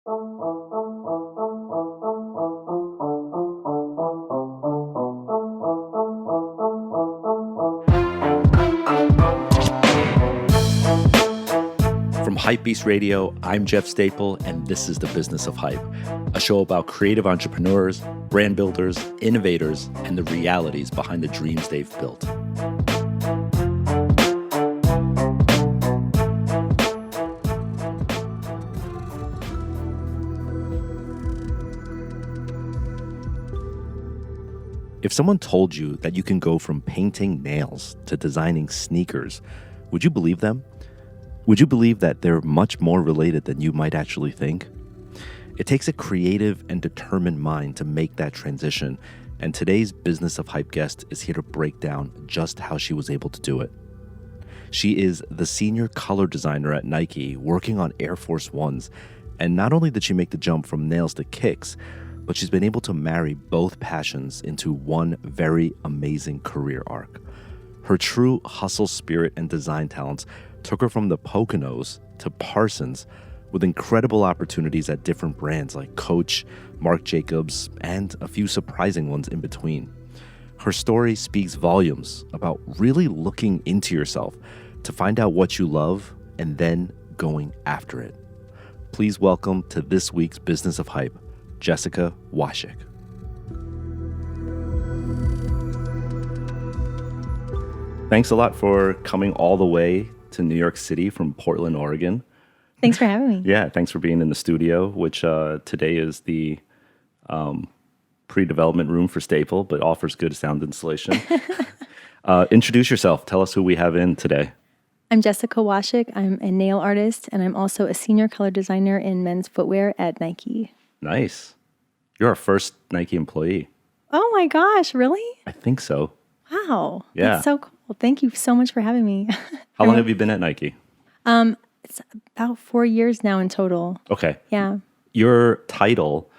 From HYPEBEAST Radio, I'm Jeff Staple, and this is The Business of Hype, a show about creative entrepreneurs, brand builders, innovators, and the realities behind the dreams they've built. If someone told you that you can go from painting nails to designing sneakers, would you believe them? Would you believe that they're much more related than you might actually think? It takes a creative and determined mind to make that transition, and today's Business of Hype guest is here to break down just how she was able to do it. She is the senior color designer at Nike, working on Air Force Ones, and not only did she make the jump from nails to kicks, but she's been able to marry both passions into one very amazing career arc. Her true hustle spirit and design talents took her from the Poconos to Parsons, with incredible opportunities at different brands like Coach, Marc Jacobs, and a few surprising ones in between. Her story speaks volumes about really looking into yourself to find out what you love and then going after it. Please welcome to this week's Business of Hype, Jessica Washick. Thanks a lot for coming all the way to New York City from Portland, Oregon. Thanks for having me. Yeah, thanks for being in the studio, which today is the pre-development room for Staple, but offers good sound insulation. Introduce yourself. Tell us who we have in today. I'm Jessica Washick. I'm a nail artist, and I'm also a senior color designer in men's footwear at Nike. Nice. You're our first Nike employee. Oh my gosh, really? I think so. Wow. Yeah. That's so cool. Thank you so much for having me. How long have you been at Nike? It's about 4 years now in total. Okay. Yeah. Your title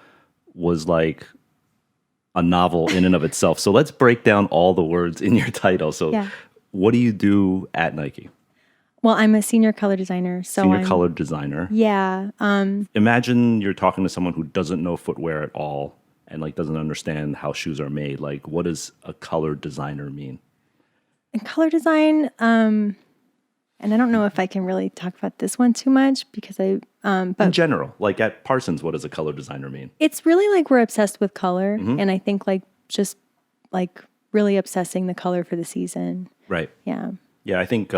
was like a novel in and of itself. So let's break down all the words in your title. So What do you do at Nike? Well, I'm a senior color designer. Senior color designer. Yeah. Imagine you're talking to someone who doesn't know footwear at all and like doesn't understand how shoes are made. Like, what does a color designer mean? In color design, and I don't know if I can really talk about this one too much because but in general, like at Parsons, what does a color designer mean? It's really like we're obsessed with color, and I think like just like really obsessing the color for the season. Right. Yeah. Yeah, I think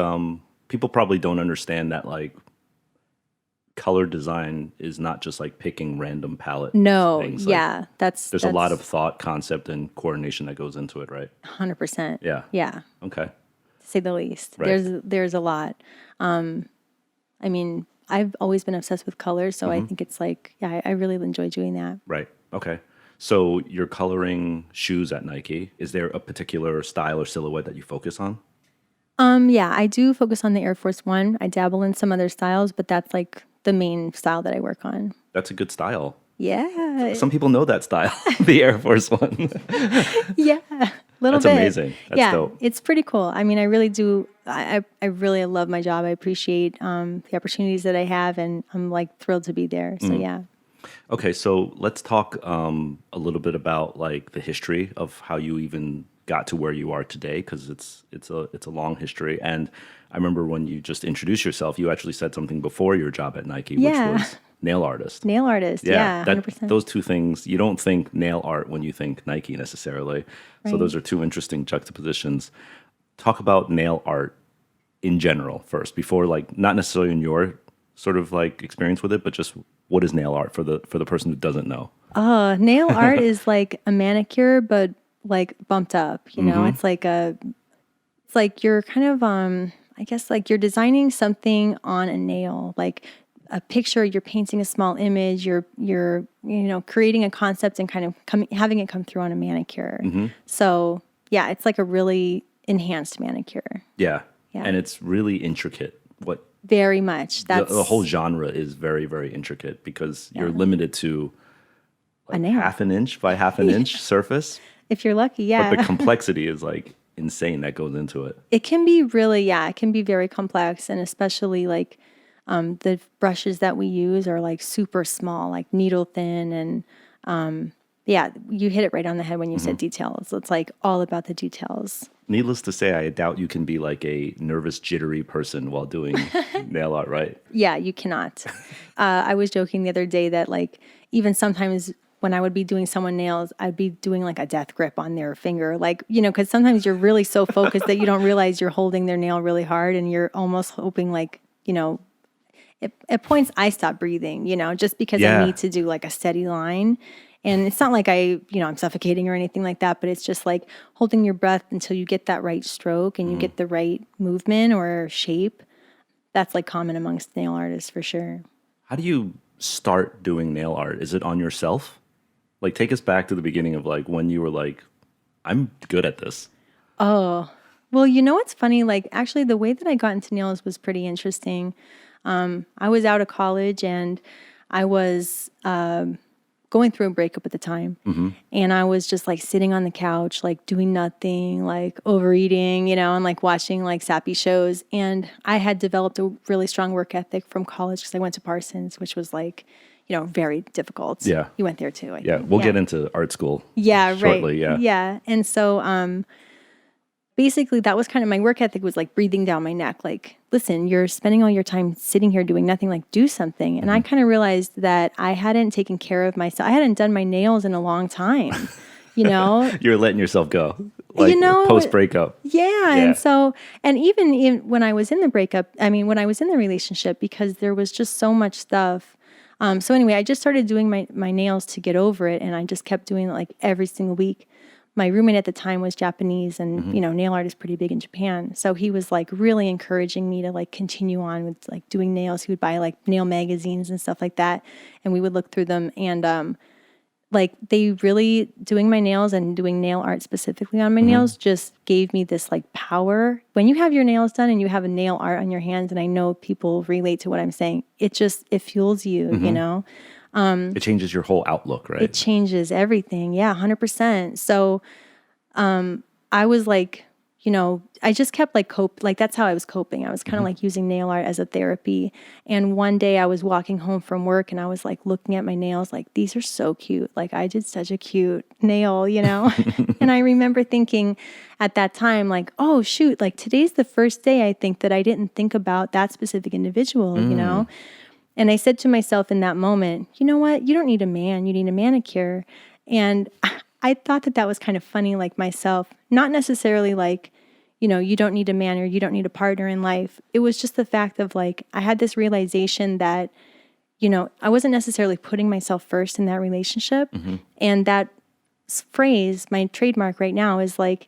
people probably don't understand that like color design is not just like picking random palette things. Like, there's a lot of thought, concept, and coordination that goes into it, right? 100%. Yeah. Yeah. Okay. To say the least. Right. There's a lot. I mean, I've always been obsessed with color, so I think it's like, I really enjoy doing that. Right. Okay. So you're coloring shoes at Nike. Is there a particular style or silhouette that you focus on? Yeah, I do focus on the Air Force One. I dabble in some other styles, but that's like the main style that I work on. That's a good style. Yeah. Some people know that style, the Air Force One. Yeah, little That's bit. amazing. That's dope. It's pretty cool. I mean, I really do. I really love my job. I appreciate the opportunities that I have, and I'm like thrilled to be there. So yeah. Okay, so let's talk a little bit about like the history of how you even got to where you are today, because it's a long history. And I remember when you just introduced yourself, you actually said something before your job at Nike, which was nail artist. Nail artist, yeah, 100%. Those two things, you don't think nail art when you think Nike necessarily. Right. So those are two interesting juxtapositions. Talk about nail art in general first, before like not necessarily in your sort of like experience with it, but just what is nail art for the person who doesn't know? Nail art is like a manicure, but like bumped up. You know, it's like you're kind of I guess like you're designing something on a nail, like a picture. You're painting a small image. You're creating a concept and kind of having it come through on a manicure. So yeah, it's like a really enhanced manicure. Yeah. And it's really intricate. Very much. The whole genre is very, very intricate because you're limited to like half an inch by half an inch surface. If you're lucky, yeah. But the complexity is like insane that goes into it. It can be really, it can be very complex, and especially like The brushes that we use are like super small, like needle thin. And yeah, you hit it right on the head when you said details. It's like all about the details. Needless to say, I doubt you can be like a nervous, jittery person while doing nail art, right? Yeah, you cannot. I was joking the other day that like even sometimes when I would be doing someone nails, I'd be doing like a death grip on their finger. Like, because sometimes you're really so focused that you don't realize you're holding their nail really hard and you're almost hoping like, at points I stop breathing, just because I need to do like a steady line. And it's not like I'm suffocating or anything like that, but it's just like holding your breath until you get that right stroke and you get the right movement or shape. That's like common amongst nail artists for sure. How do you start doing nail art? Is it on yourself? Like, take us back to the beginning of like when you were like, I'm good at this. Oh, well, what's funny? Like, actually, the way that I got into nails was pretty interesting. I was out of college and I was going through a breakup at the time. And I was just like sitting on the couch, like doing nothing, like overeating, and like watching like sappy shows. And I had developed a really strong work ethic from college because I went to Parsons, which was like, very difficult. Yeah. You went there too. I Yeah. think. We'll get into art school. Yeah. Shortly. Right. Yeah. Yeah. And so, basically that was kind of my work ethic was like breathing down my neck. Like, listen, you're spending all your time sitting here doing nothing, like do something. And I kind of realized that I hadn't taken care of myself. I hadn't done my nails in a long time, You're letting yourself go. Like post breakup. Yeah. And so, and even when I was in the when I was in the relationship, because there was just so much stuff. So anyway, I just started doing my nails to get over it. And I just kept doing it like every single week. My roommate at the time was Japanese and, nail art is pretty big in Japan. So he was like really encouraging me to like continue on with like doing nails. He would buy like nail magazines and stuff like that. And we would look through them. And like they really doing my nails and doing nail art specifically on my nails just gave me this like power. When you have your nails done and you have a nail art on your hands, and I know people relate to what I'm saying, it fuels you, It changes your whole outlook, right? It changes everything. Yeah, 100%. So I was like, I just kept like that's how I was coping. I was kind of like using nail art as a therapy. And one day I was walking home from work and I was like looking at my nails like, these are so cute. Like I did such a cute nail, And I remember thinking at that time like, oh shoot, like today's the first day I think that I didn't think about that specific individual, And I said to myself in that moment, you know what? You don't need a man. You need a manicure. And I thought that was kind of funny, like myself, not necessarily like, you don't need a man or you don't need a partner in life. It was just the fact of like, I had this realization that, I wasn't necessarily putting myself first in that relationship. And that phrase, my trademark right now, is like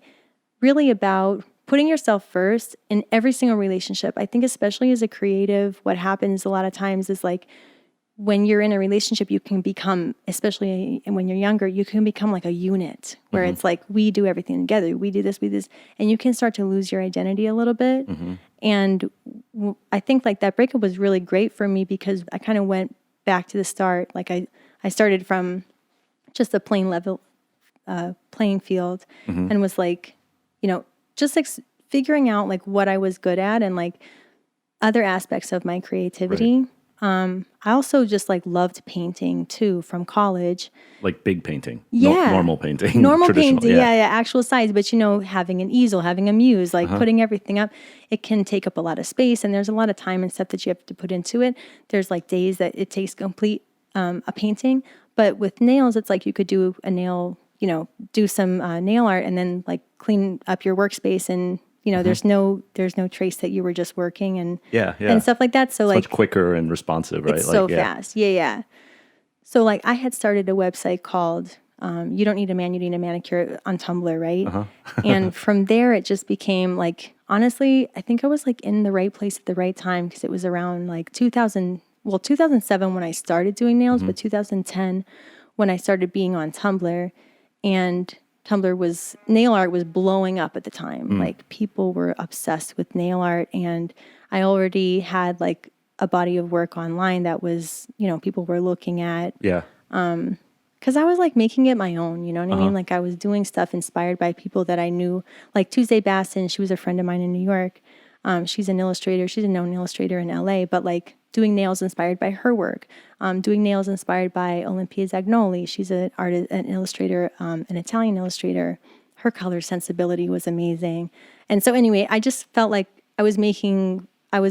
really about putting yourself first in every single relationship. I think especially as a creative, what happens a lot of times is like when you're in a relationship, you can become, especially when you're younger, you can become like a unit where it's like, we do everything together. We do this, and you can start to lose your identity a little bit. And I think like that breakup was really great for me because I kind of went back to the start. Like I started from just a plain level playing field and was like, just like figuring out like what I was good at and like other aspects of my creativity. Right. I also just like loved painting too from college. Like big painting. Yeah. Normal painting. Normal painting. Yeah, actual size. But having an easel, having a muse, like putting everything up, it can take up a lot of space and there's a lot of time and stuff that you have to put into it. There's like days that it takes complete a painting. But with nails, it's like you could do a nail, do some nail art and then like clean up your workspace and there's no trace that you were just working and and stuff like that. So it's like much quicker and responsive, right? It's so fast. Yeah. So like I had started a website called You Don't Need a Man, You Need a Manicure on Tumblr, right? And from there it just became like, honestly, I think I was like in the right place at the right time because it was around like 2007 when I started doing nails, but 2010 when I started being on Tumblr. And nail art was blowing up at the time. Like people were obsessed with nail art and I already had like a body of work online that was, people were looking at. Yeah. Cause I was like making it my own, you know what I mean? Like I was doing stuff inspired by people that I knew, like Tuesday Baston, she was a friend of mine in New York. She's an illustrator. She's a known illustrator in LA, but like doing nails inspired by her work, doing nails inspired by Olympia Zagnoli. She's an artist, an illustrator, an Italian illustrator. Her color sensibility was amazing. And so anyway, I just felt like I was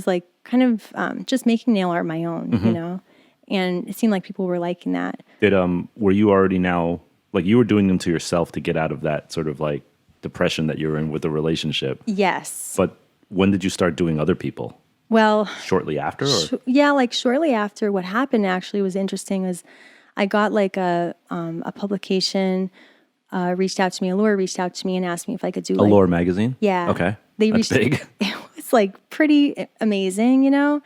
like kind of just making nail art my own, you know? And it seemed like people were liking that. Were you already now, like you were doing them to yourself to get out of that sort of like depression that you were in with the relationship? Yes. But when did you start doing other people? Well, shortly after? Or? Yeah, like shortly after. What happened actually was interesting was I got like a publication reached out to me. Allure reached out to me and asked me if I could do Allure Magazine? Yeah. Okay. That's big. It was like pretty amazing, you know?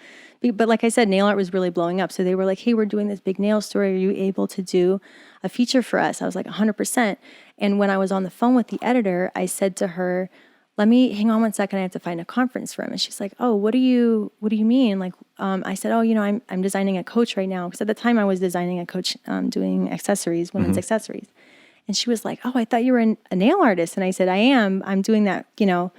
But like I said, nail art was really blowing up. So they were like, hey, we're doing this big nail story. Are you able to do a feature for us? I was like 100%. And when I was on the phone with the editor, I said to her, let me hang on one second. I have to find a conference room. And she's like, oh, what do you mean? Like, I said, oh, you know, I'm designing a coach right now. Because at the time I was designing a coach, doing accessories, women's accessories. And she was like, oh, I thought you were a nail artist. And I said, I am. I'm doing that, you know,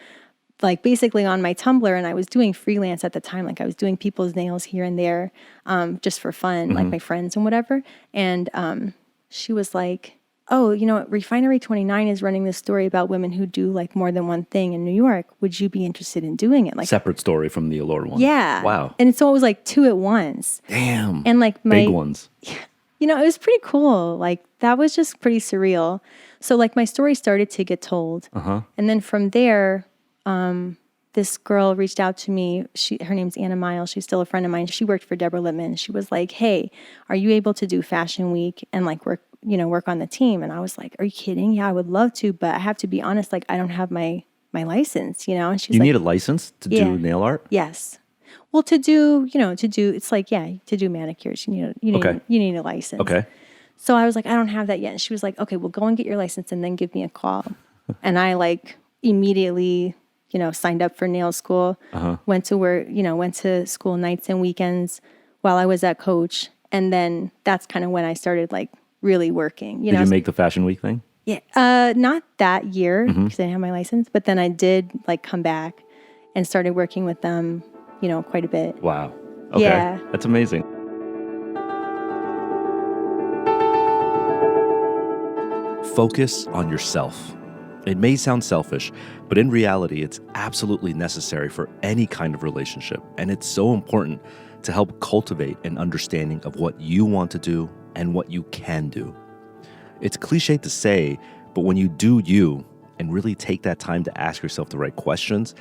like basically on my Tumblr. And I was doing freelance at the time. Like I was doing people's nails here and there, just for fun, like my friends and whatever. And she was like, oh, you know, Refinery 29 is running this story about women who do like more than one thing in New York. Would you be interested in doing it? Like separate story from the Allure one. Yeah. Wow. And so it was like 2 at once. Damn. And like big ones. You know, it was pretty cool. Like that was just pretty surreal. So like my story started to get told. And then from there, this girl reached out to me. Her name's Anna Miles. She's still a friend of mine. She worked for Deborah Lippman. She was like, hey, are you able to do Fashion Week and like work on the team? And I was like, are you kidding? Yeah, I would love to, but I have to be honest, like I don't have my license, you know? And she's You like, need a license to do nail art? Yes. Well, to do manicures, you need a license. Okay. So I was like, I don't have that yet. And she was like, okay, well, go and get your license and then give me a call. And I like immediately, signed up for nail school, went to school nights and weekends while I was at Coach. And then that's kind of when I started like really working. Did you make the Fashion Week thing? Yeah. Not that year because I didn't have my license, but then I did like come back and started working with them, quite a bit. Wow. Okay. Yeah. That's amazing. Focus on yourself. It may sound selfish, but in reality, it's absolutely necessary for any kind of relationship. And it's so important to help cultivate an understanding of what you want to do and what you can do. It's cliche to say, but when you do you and really take that time to ask yourself the right questions,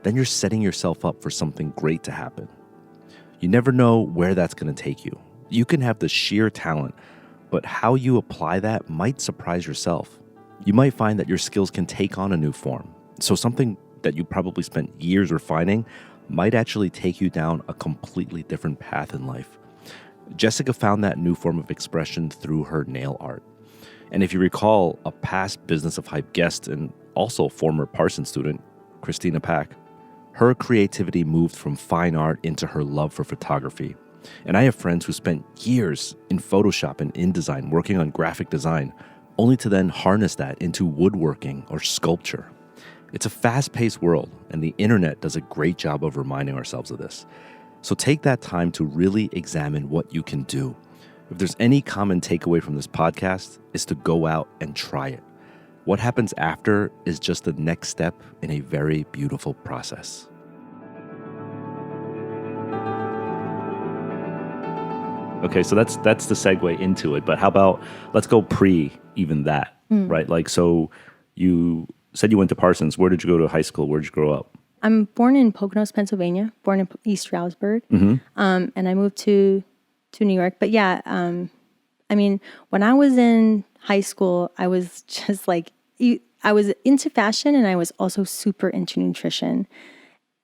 then you're setting yourself up for something great to happen. You never know where that's going to take you. You can have the sheer talent, but how you apply that might surprise yourself. You might find that your skills can take on a new form. So something that you probably spent years refining might actually take you down a completely different path in life. Jessica found that new form of expression through her nail art. And if you recall, a past Business of Hype guest and also former Parsons student, Christina Pack, her creativity moved from fine art into her love for photography. And I have friends who spent years in Photoshop and InDesign working on graphic design, only to then harness that into woodworking or sculpture. It's a fast-paced world, and the internet does a great job of reminding ourselves of this. So take that time to really examine what you can do. If there's any common takeaway from this podcast, is to go out and try it. What happens after is just the next step in a very beautiful process. Okay, so that's the segue into it. But how about, let's go pre even that, right? Like, so you said you went to Parsons. Where did you go to high school? Where did you grow up? I'm born in Poconos, Pennsylvania, born in East Stroudsburg. And I moved to New York. But yeah, when I was in high school, I was just like, I was into fashion and I was also super into nutrition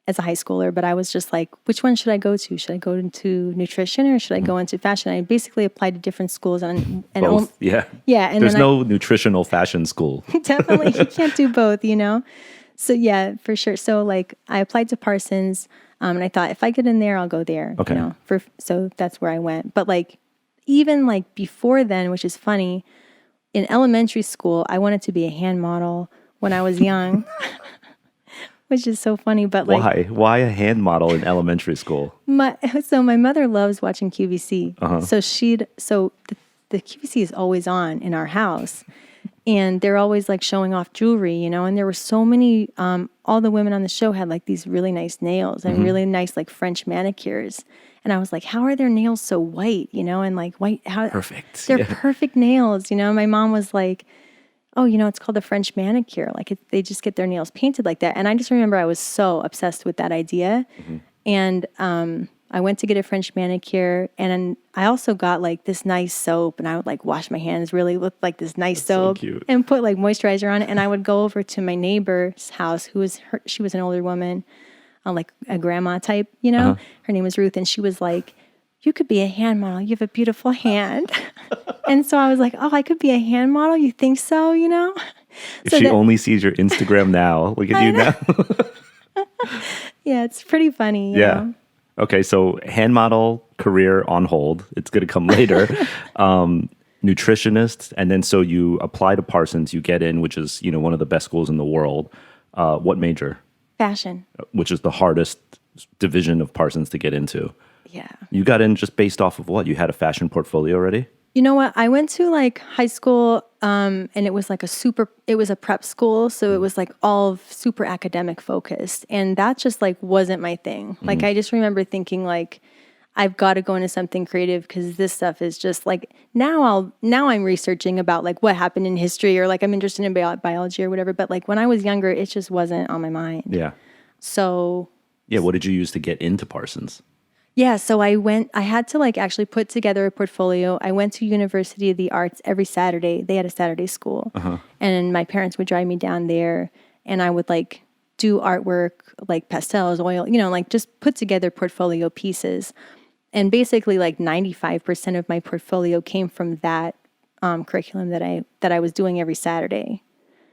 as a high schooler. But I was just like, which one should I go to? Should I go into nutrition or should I go into fashion? I basically applied to different schools and both. Yeah. And there's no nutritional fashion school. Definitely, you can't do both, So yeah, for sure. So like I applied to Parsons, and I thought if I get in there, I'll go there. Okay. So that's where I went. But like even like before then, which is funny, in elementary school, I wanted to be a hand model when I was young. which is so funny. But Why? Why a hand model in elementary school? my mother loves watching QVC. So the QVC is always on in our house, and they're always like showing off jewelry, and there were so many, all the women on the show had like these really nice nails and really nice like French manicures. And I was like, how are their nails so white, and like white, Perfect. They're perfect nails. My mom was like, oh, it's called a French manicure. Like they just get their nails painted like that. And I just remember I was so obsessed with that idea. And I went to get a French manicure, and I also got like this nice soap, and I would like wash my hands really with like this nice soap and put like moisturizer on it. And I would go over to my neighbor's house, she was an older woman, like a grandma type, Her name was Ruth, and she was like, you could be a hand model. You have a beautiful hand. And so I was like, oh, I could be a hand model? You think so, If she only sees your Instagram now, look at you now. Yeah, it's pretty funny. You know? Okay, so hand model career on hold. It's going to come later. Nutritionist, and then so you apply to Parsons, you get in, which is, one of the best schools in the world. What major? Fashion. Which is the hardest division of Parsons to get into. Yeah. You got in just based off of what? You had a fashion portfolio already? You know what? I went to like high school, and it was like it was a prep school. So it was like all super academic focused. And that just like wasn't my thing. Like I just remember thinking like, I've got to go into something creative because this stuff is just like, now I'm researching about like what happened in history, or like I'm interested in biology or whatever. But like when I was younger, it just wasn't on my mind. Yeah. So. Yeah. What did you use to get into Parsons? Yeah, so I had to like actually put together a portfolio. I went to University of the Arts every Saturday. They had a Saturday school. And my parents would drive me down there, and I would like do artwork, like pastels, oil, like just put together portfolio pieces. And basically like 95% of my portfolio came from that curriculum that I was doing every Saturday.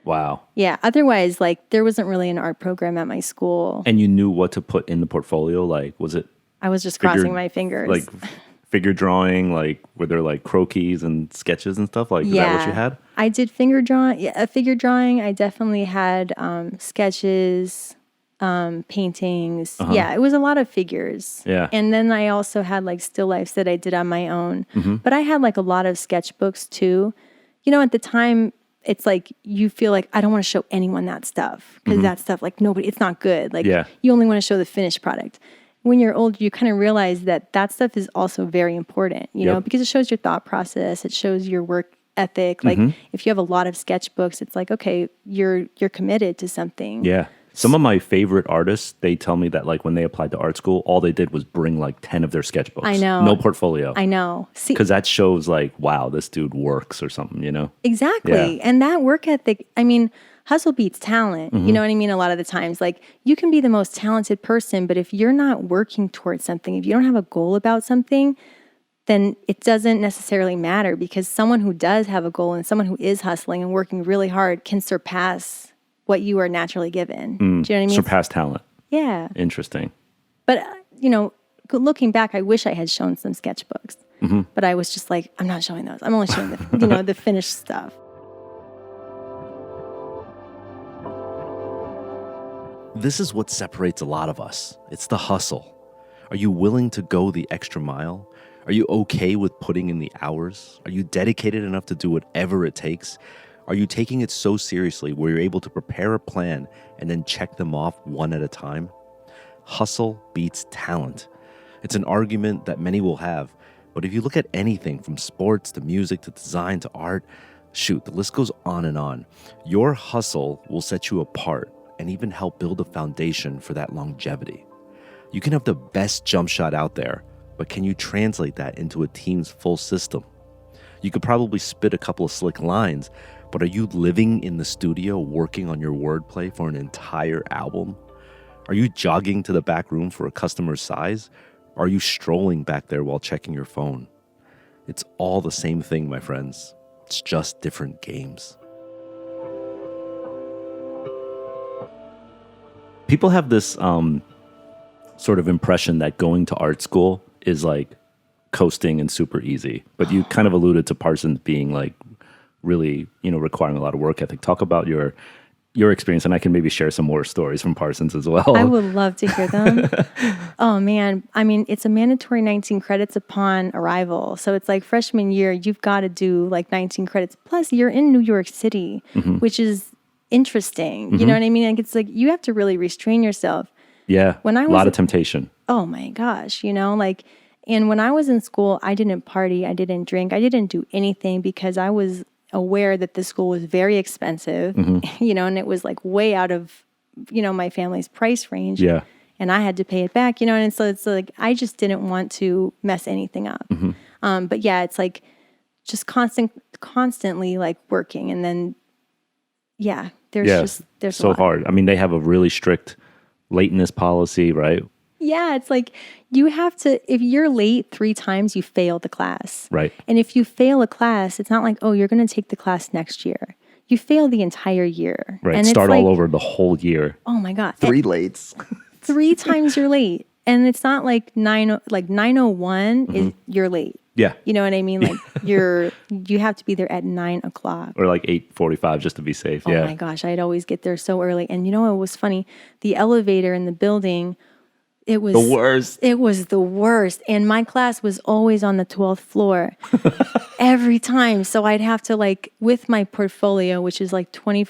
Wow. Yeah, otherwise like there wasn't really an art program at my school. And you knew what to put in the portfolio? Like, was it? I was just crossing my fingers. Like figure drawing, like were there like croquis and sketches and stuff? Like, is that what you had? I did figure drawing. Yeah, figure drawing. I definitely had sketches, paintings. Yeah, it was a lot of figures. Yeah. And then I also had like still lifes that I did on my own. But I had like a lot of sketchbooks too. At the time, it's like you feel like I don't want to show anyone that stuff because that stuff like it's not good. Like you only want to show the finished product. When you're old, you kind of realize that stuff is also very important, because it shows your thought process. It shows your work ethic. Like if you have a lot of sketchbooks, it's like, okay, you're committed to something. Yeah. Some of my favorite artists, they tell me that like when they applied to art school, all they did was bring like 10 of their sketchbooks. I know. No portfolio. I know. Because that shows like, wow, this dude works or something, Exactly. Yeah. And that work ethic, I mean, hustle beats talent. You know what I mean? A lot of the times, like you can be the most talented person, but if you're not working towards something, if you don't have a goal about something, then it doesn't necessarily matter, because someone who does have a goal and someone who is hustling and working really hard can surpass what you are naturally given. Do you know what I mean? Surpass talent. Yeah. Interesting. But, looking back, I wish I had shown some sketchbooks, but I was just like, I'm not showing those. I'm only showing the, the finished stuff. This is what separates a lot of us. It's the hustle. Are you willing to go the extra mile? Are you okay with putting in the hours? Are you dedicated enough to do whatever it takes? Are you taking it so seriously where you're able to prepare a plan and then check them off one at a time? Hustle beats talent. It's an argument that many will have, but if you look at anything from sports to music to design to art, shoot, the list goes on and on. Your hustle will set you apart and even help build a foundation for that longevity. You can have the best jump shot out there, but can you translate that into a team's full system? You could probably spit a couple of slick lines, but are you living in the studio working on your wordplay for an entire album? Are you jogging to the back room for a customer's size? Or are you strolling back there while checking your phone? It's all the same thing, my friends. It's just different games. People have this sort of impression that going to art school is like coasting and super easy. But you kind of alluded to Parsons being like really, requiring a lot of work ethic. Talk about your your experience, and I can maybe share some more stories from Parsons as well. I would love to hear them. Oh man, I mean, it's a mandatory 19 credits upon arrival. So it's like freshman year, you've got to do like 19 credits. Plus, you're in New York City, which is interesting. You know what I mean? Like it's like you have to really restrain yourself. Yeah, when I was a lot of temptation. Oh my gosh, like, and when I was in school, I didn't party, I didn't drink, I didn't do anything because I was aware that the school was very expensive, and it was like way out of, my family's price range. Yeah. And I had to pay it back, and so it's like, I just didn't want to mess anything up. But yeah, it's like just constantly like working. And then, there's so hard. I mean, they have a really strict lateness policy, right? Yeah, it's like you have to, if you're late 3 times, you fail the class. Right. And if you fail a class, it's not like, oh, you're going to take the class next year. You fail the entire year. Right. And start it's all like, over the whole year. Oh my God. 3 lates. 3 times you're late. And it's not like 9:01 is you're late. Yeah. You know what I mean? Like you have to be there at 9 o'clock. Or like 8:45 just to be safe. Oh my gosh. I'd always get there so early. And it was funny. The elevator in the building, it was the worst. It was the worst. And my class was always on the 12th floor every time. So I'd have to with my portfolio, which is like 20,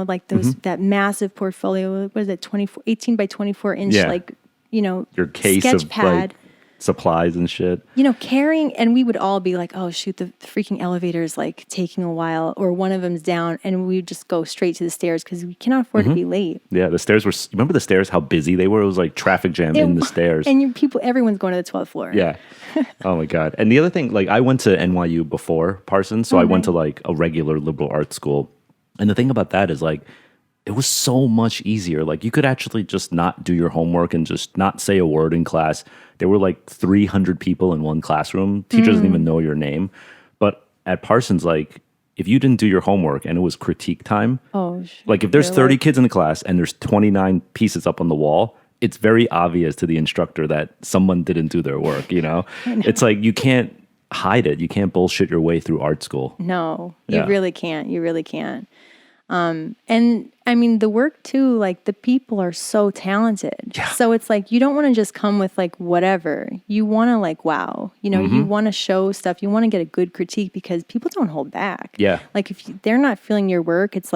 like those, that massive portfolio, what is it? 18 by 24 inch, your case sketch of pad. Supplies and shit. Carrying, and we would all be like, oh shoot, the freaking elevator is like taking a while, or one of them's down, and we would just go straight to the stairs because we cannot afford to be late. Yeah, the stairs were, remember the stairs, how busy they were? It was like traffic jam in the stairs. And everyone's going to the 12th floor. Yeah. Oh my God. And the other thing, I went to NYU before Parsons, so I went to a regular liberal arts school. And the thing about that is it was so much easier. You could actually just not do your homework and just not say a word in class. There were 300 people in one classroom. Teacher doesn't even know your name. But at Parsons, if you didn't do your homework and it was critique time, if there's 30 kids in the class and there's 29 pieces up on the wall, it's very obvious to the instructor that someone didn't do their work, It's you can't hide it. You can't bullshit your way through art school. No, you really can't. You really can't. And I mean, the work too, the people are so talented. Yeah. So it's you don't want to just come with whatever. You want to wow, you want to show stuff. You want to get a good critique because people don't hold back. Yeah. If they're not feeling your work, it's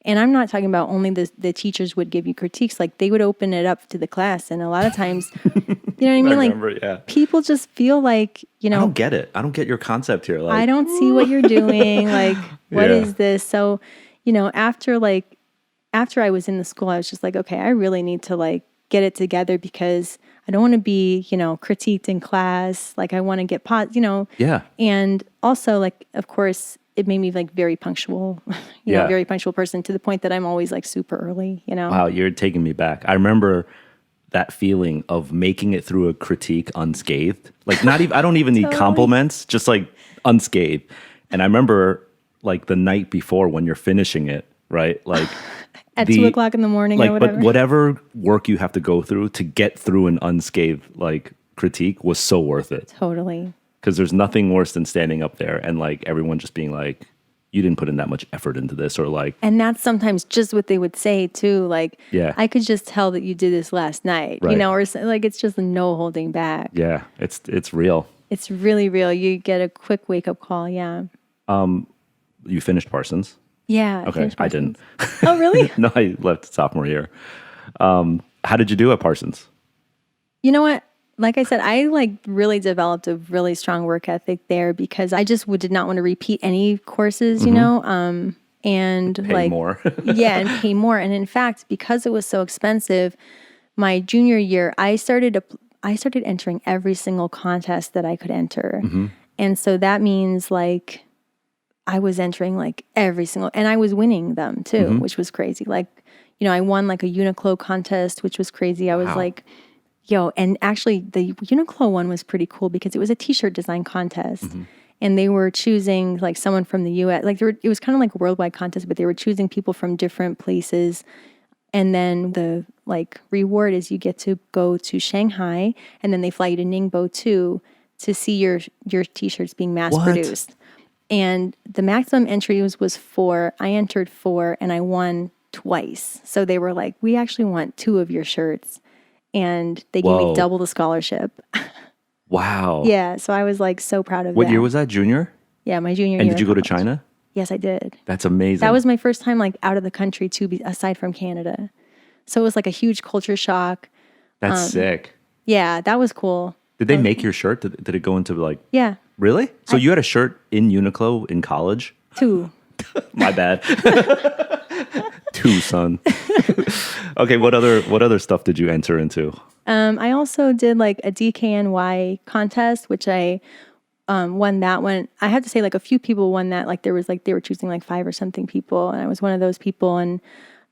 and I'm not talking about only the teachers would give you critiques. They would open it up to the class. And a lot of times, you know what I mean? I remember, people just feel I don't get it. I don't get your concept here. I don't see what you're doing. What is this? So, after I was in the school, I was just okay, I really need to get it together because I don't want to be, critiqued in class. I want to get Yeah. And also of course it made me very punctual, very punctual person to the point that I'm always super early, Wow. You're taking me back. I remember that feeling of making it through a critique unscathed. Not even, I don't even need compliments, just unscathed. And I remember the night before when you're finishing it, right? At 2 o'clock in the morning or whatever. But whatever work you have to go through to get through an unscathed critique was so worth it. Totally. Because there's nothing worse than standing up there and everyone just being you didn't put in that much effort into this, or and that's sometimes just what they would say too. Yeah, I could just tell that you did this last night, right. Or it's just no holding back. Yeah, it's real. It's really real. You get a quick wake up call. Yeah. You finished Parsons? Yeah. Okay, I didn't. Oh, really? No, I left sophomore year. How did you do at Parsons? You know what? Like I said, I really developed a really strong work ethic there because I just did not want to repeat any courses, and pay more. Yeah, and pay more. And in fact, because it was so expensive, my junior year, I started entering every single contest that I could enter. And so that means I was entering every single, and I was winning them too, which was crazy. I won a Uniqlo contest, which was crazy. I was and actually the Uniqlo one was pretty cool because it was a t-shirt design contest. And they were choosing someone from the US. It was kind of like a worldwide contest, but they were choosing people from different places. And then the reward is you get to go to Shanghai, and then they fly you to Ningbo too to see your t-shirts being mass produced. And the maximum entry was 4. I entered 4 and I won twice. So they were like, we actually want 2 of your shirts. And they gave me double the scholarship. Wow. Yeah. So I was like so proud of that. What year was that? Junior? Yeah, my junior year. And did you go to China? Yes, I did. That's amazing. That was my first time like out of the country too, aside from Canada. So it was like a huge culture shock. That's sick. Yeah, that was cool. Did they make your shirt? Did it go into like... Yeah. Really? So you had a shirt in Uniqlo in college? 2. My bad. 2, son. Okay, what other stuff did you enter into? I also did like a Dkny contest, which I won that one. I have to say like a few people won that. Like there was like, they were choosing like 5 or something people. And I was one of those people. And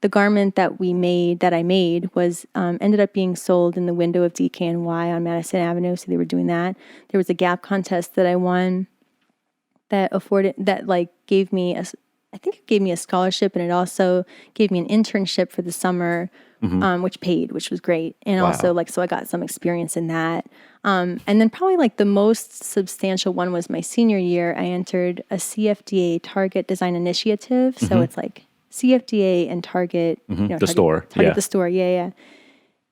the garment that I made was ended up being sold in the window of Dkny on Madison Avenue. So they were doing that. There was a Gap contest that I won that gave me it gave me a scholarship, and it also gave me an internship for the summer, which was great. And also so I got some experience in that. And then probably like the most substantial one was my senior year. I entered a CFDA Target Design Initiative. So it's like CFDA and Target, the store. Target the store. Yeah.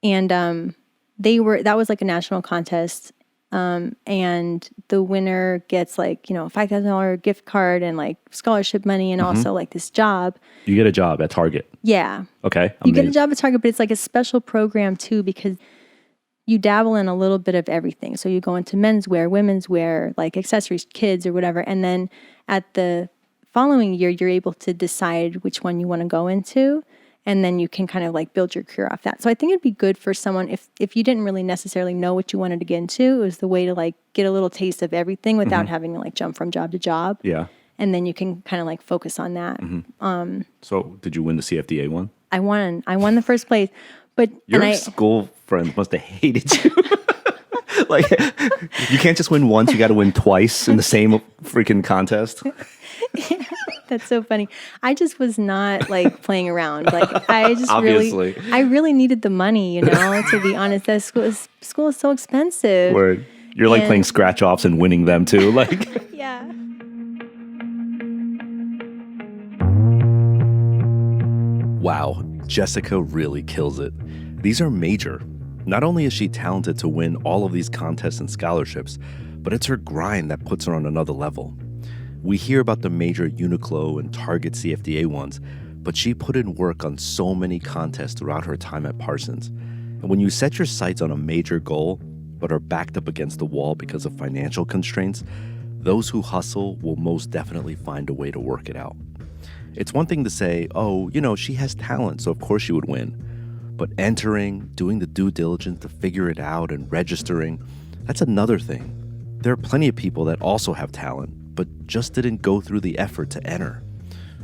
And that was like a national contest. And the winner gets like, $5,000 gift card and like scholarship money and also like this job. You get a job at Target. Yeah. Okay. You get a job at Target, but it's like a special program too, because you dabble in a little bit of everything. So you go into menswear, women's wear, like accessories, kids or whatever. And then at the following year, you're able to decide which one you want to go into. And then you can kind of like build your career off that. So I think it'd be good for someone if you didn't really necessarily know what you wanted to get into, it was the way to like get a little taste of everything without having to like jump from job to job. Yeah. And then you can kind of like focus on that. So did you win the CFDA one? I won the first place. But your school friends must have hated you. Like, you can't just win once, you got to win twice in the same freaking contest. Yeah, that's so funny. I just was not like playing around. Like I just really needed the money, to be honest. That school is so expensive. Word. You're like playing scratch offs and winning them too. Like yeah. Wow, Jessica really kills it. These are major. Not only is she talented to win all of these contests and scholarships, but it's her grind that puts her on another level. We hear about the major Uniqlo and Target CFDA ones, but she put in work on so many contests throughout her time at Parsons. And when you set your sights on a major goal, but are backed up against the wall because of financial constraints, those who hustle will most definitely find a way to work it out. It's one thing to say, she has talent, so of course she would win. But entering, doing the due diligence to figure it out, and registering, that's another thing. There are plenty of people that also have talent, but just didn't go through the effort to enter.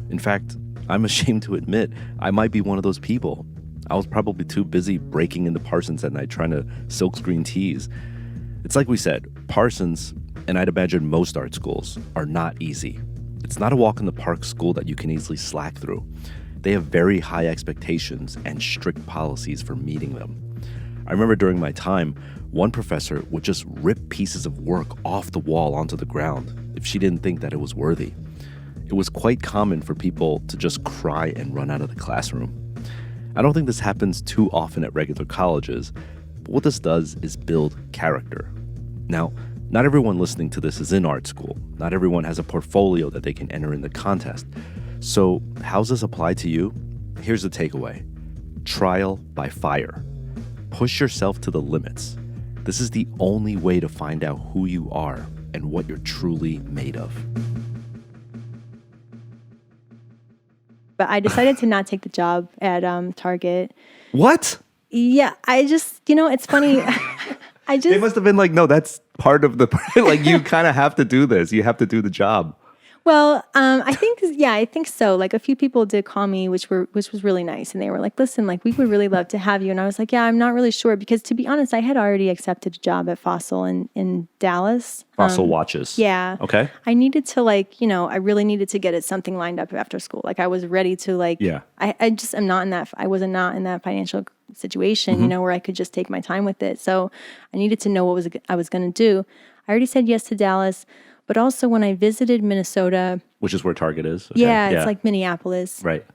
In fact, I'm ashamed to admit, I might be one of those people. I was probably too busy breaking into Parsons at night trying to silkscreen tees. It's like we said, Parsons, and I'd imagine most art schools, are not easy. It's not a walk in the park school that you can easily slack through. They have very high expectations and strict policies for meeting them. I remember during my time, one professor would just rip pieces of work off the wall onto the ground if she didn't think that it was worthy. It was quite common for people to just cry and run out of the classroom. I don't think this happens too often at regular colleges, but what this does is build character. Now, not everyone listening to this is in art school. Not everyone has a portfolio that they can enter in the contest. So how's this apply to you? Here's the takeaway. Trial by fire. Push yourself to the limits. This is the only way to find out who you are and what you're truly made of. But I decided to not take the job at Target. What? Yeah, I just, it's funny. They must have been like, no, that's part of the, like, you kind of have to do this. You have to do the job. Well, I think so. Like a few people did call me, which was really nice. And they were like, listen, like we would really love to have you. And I was like, yeah, I'm not really sure. Because to be honest, I had already accepted a job at Fossil in Dallas. Fossil watches. Yeah. Okay. I needed to I really needed to get something lined up after school. Like I was ready to I just am not in that, I was not in that financial situation, where I could just take my time with it. So I needed to know what I was going to do. I already said yes to Dallas. But also when I visited Minnesota. Which is where Target is. Okay. Yeah, it's like Minneapolis. Right.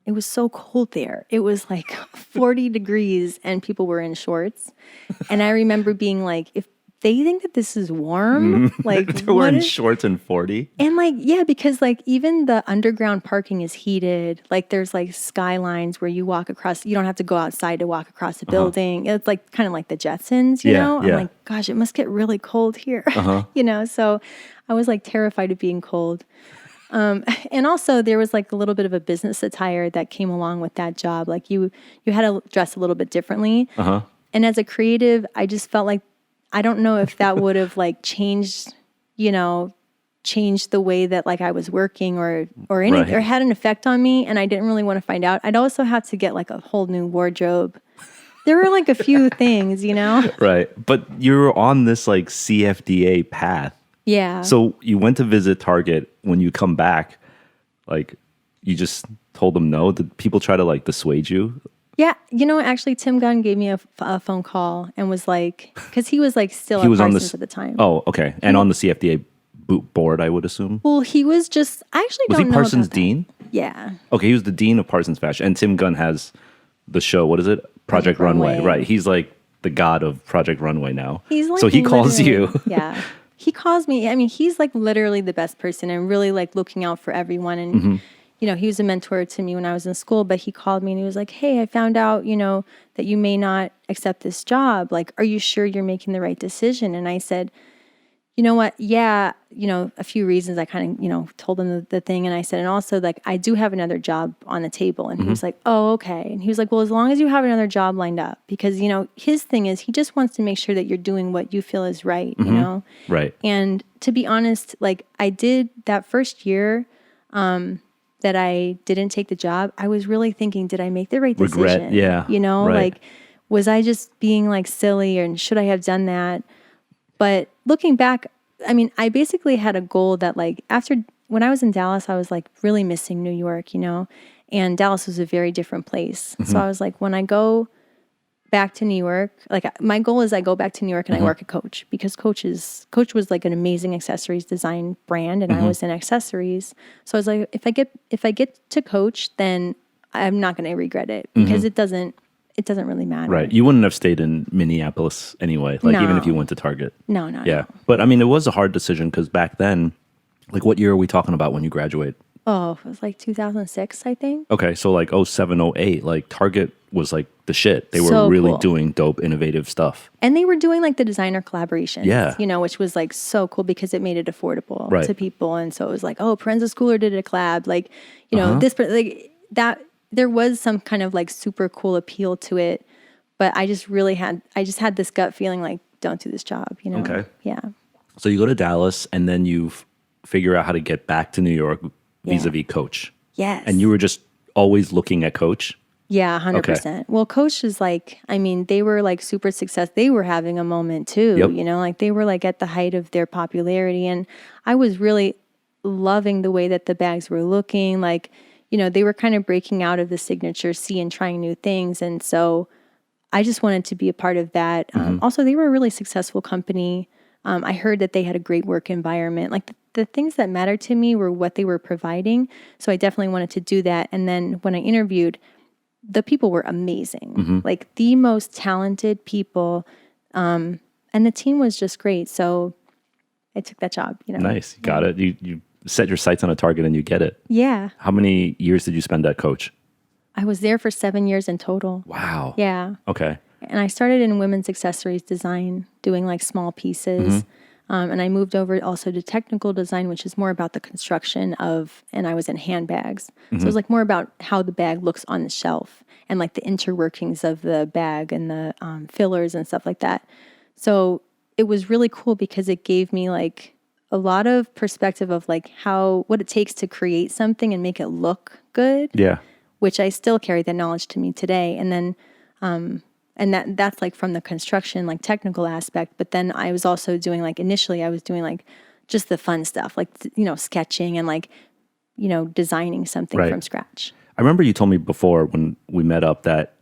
it was so cold there. It was like 40 degrees and people were in shorts. And I remember being like, if they think that this is warm, like They're wearing shorts and 40. And like, yeah, because like even the underground parking is heated. Like there's like skylines where you walk across, you don't have to go outside to walk across the building. It's like kind of like the Jetsons, you know? I'm like, gosh, it must get really cold here, you know? So I was like terrified of being cold. And also there was like a little bit of a business attire that came along with that job. Like you had to dress a little bit differently. And as a creative, I just felt like, I don't know if that would have like changed the way that like I was working or anything, or had an effect on me. And I didn't really want to find out. I'd also have to get like a whole new wardrobe. There were like a few things, you know? Right. But you're on this like CFDA path. Yeah. So you went to visit Target. When you come back, like you just told them no? Did people try to like dissuade you? Yeah, you know, actually, Tim Gunn gave me a phone call and was like, because he was like still at Parsons at the time. Oh, okay. And on the CFDA board, I would assume? Well, he was just, I actually don't know. Was he Parsons Dean? Yeah. Okay, he was the Dean of Parsons Fashion. And Tim Gunn has the show, what is it? Project Runway. Right. He's like the god of Project Runway now. He's like, so he calls you. Yeah. He calls me. I mean, he's like literally the best person and really like looking out for everyone. And you know, he was a mentor to me when I was in school, but he called me and he was like, hey, I found out, you know, that you may not accept this job. Like, are you sure you're making the right decision? And I said, you know what? Yeah, you know, a few reasons. I kind of, you know, told him the thing. And I said, and also like, I do have another job on the table. And he was like, oh, okay. And he was like, well, as long as you have another job lined up, because, you know, his thing is he just wants to make sure that you're doing what you feel is right, you know? Right. And to be honest, like I did that first year, that I didn't take the job, I was really thinking, did I make the right decision? Regret, yeah. You know, like, was I just being like silly and should I have done that? But looking back, I mean, I basically had a goal that like when I was in Dallas, I was like really missing New York, you know, and Dallas was a very different place. So I was like, when I go back to New York, like my goal is I go back to New York and I work at Coach, because Coach was like an amazing accessories design brand and I was in accessories. So I was like, if I get to Coach, then I'm not going to regret it, because it doesn't really matter. Right. You wouldn't have stayed in Minneapolis anyway, like even if you went to Target. No. Yeah. But I mean, it was a hard decision because back then, like what year are we talking about when you graduate? Oh, it was like 2006, I think. Okay. So like 07, 08, like Target was like the shit. They were really doing dope, innovative stuff. And they were doing like the designer collaborations, yeah, you know, which was like so cool because it made it affordable to people. And so it was like, oh, Parenza Schooler did a collab. Like, you know, this, like that, there was some kind of like super cool appeal to it. But I just had this gut feeling like, don't do this job, you know? Okay. Yeah. So you go to Dallas and then you figure out how to get back to New York vis-a-vis Coach. Yes. And you were just always looking at Coach? Yeah, 100%. Okay. Well, Coach is like, I mean, they were like super successful. They were having a moment too, you know, like they were like at the height of their popularity. And I was really loving the way that the bags were looking. Like, you know, they were kind of breaking out of the signature C and trying new things. And so I just wanted to be a part of that. Also, they were a really successful company. I heard that they had a great work environment. Like the things that mattered to me were what they were providing. So I definitely wanted to do that. And then when I interviewed, the people were amazing, like the most talented people. And the team was just great. So I took that job, you know. Nice. You got it. You set your sights on a target and you get it. Yeah. How many years did you spend at Coach? I was there for 7 years in total. Wow. Yeah. Okay. And I started in women's accessories design, doing like small pieces. And I moved over also to technical design, which is more about the construction of, and I was in handbags. So it was like more about how the bag looks on the shelf and like the interworkings of the bag and the fillers and stuff like that. So it was really cool because it gave me like a lot of perspective of like what it takes to create something and make it look good. Yeah. Which I still carry that knowledge to me today. And then, and that's like from the construction, like technical aspect. But then I was also doing like, initially I was doing like just the fun stuff, like, you know, sketching and like, you know, designing something from scratch. I remember you told me before when we met up that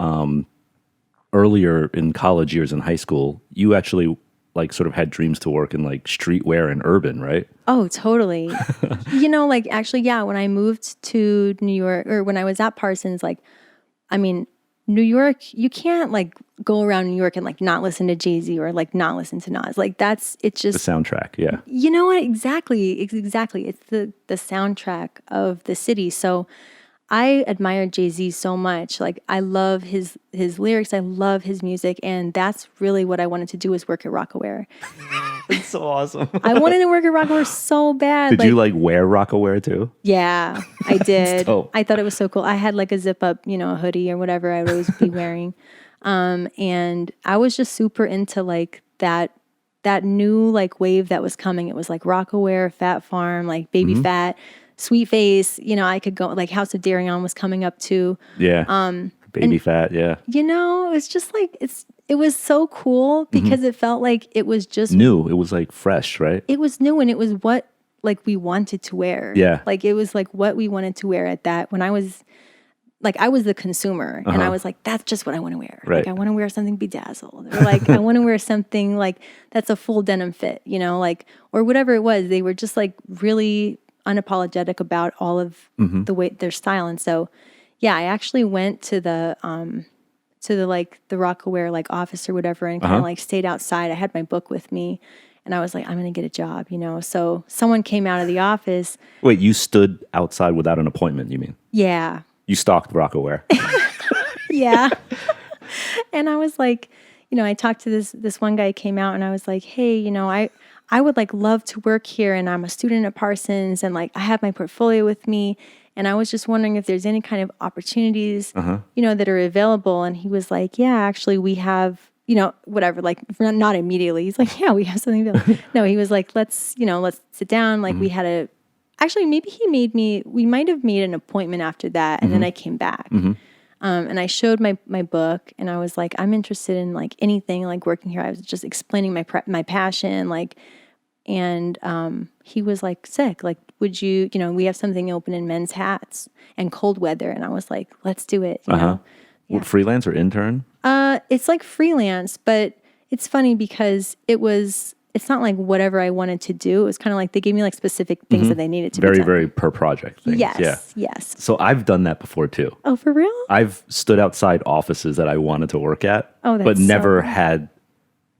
earlier in college years in high school, you actually like sort of had dreams to work in like streetwear and urban, right? Oh, totally. Like actually, yeah, when I moved to New York or when I was at Parsons, like, I mean, New York, you can't like go around New York and like not listen to Jay-Z or like not listen to Nas. Like it's The just, soundtrack, yeah. you know what? Exactly. Exactly. It's the soundtrack of the city. So I admire Jay-Z so much. Like I love his lyrics. I love his music. And that's really what I wanted to do was work at Rockaware. It's so awesome. I wanted to work at Rockaware so bad. Did you like wear Rockaware too? Yeah, I did. dope. I thought it was so cool. I had like a zip up, a hoodie or whatever I would always be wearing. And I was just super into like that new like wave that was coming. It was like Rockaware, Fat Farm, like Baby Fat, Sweet Face. I could go like House of Darion was coming up too. Yeah. Baby Fat, yeah. It was just like it was so cool because it felt like it was just New. It was like fresh, right? It was new and it was what like we wanted to wear. Yeah. Like it was like what we wanted to wear at that when I was the consumer and I was like, that's just what I want to wear. Right. Like I want to wear something bedazzled or like I want to wear something like that's a full denim fit, like or whatever it was. They were just like really unapologetic about all of the way their style. And so yeah, I actually went to the like the Rockaware like office or whatever and kind of like stayed outside. I had my book with me and I was like, I'm going to get a job, So someone came out of the office. Wait, you stood outside without an appointment, you mean? Yeah. You stalked Rockaware. Yeah. And I was like, I talked to this one guy who came out and I was like, hey, I would like love to work here and I'm a student at Parsons and like I have my portfolio with me. And I was just wondering if there's any kind of opportunities, that are available. And he was like, yeah, actually we have, whatever, like not immediately. He's like, yeah, we have something available. No, he was like, let's sit down. Like we had actually maybe we might have made an appointment after that. And then I came back and I showed my book and I was like, I'm interested in like anything like working here. I was just explaining my passion, like, and he was like, sick, like, would you, we have something open in men's hats and cold weather. And I was like, let's do it. You know? Yeah. Freelance or intern? It's like freelance, but it's funny because it's not like whatever I wanted to do. It was kind of like they gave me like specific things that they needed to be done. Very per project things. Yes, yeah. yes. So I've done that before too. Oh, for real? I've stood outside offices that I wanted to work at, that's but never so cool. had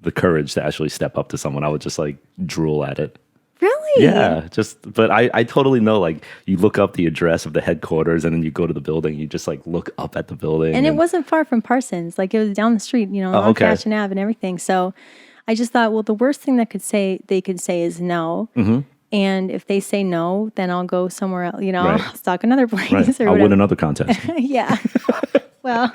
the courage to actually step up to someone. I would just like drool at it. Really? Yeah, but I totally know, like, you look up the address of the headquarters and then you go to the building, you just like look up at the building. And it wasn't far from Parsons. Like it was down the street, on Fashion Ave and everything. So I just thought, well, the worst thing they could say is no. And if they say no, then I'll go somewhere else, I'll stock another place or whatever. I'll win another contest. Yeah. Well,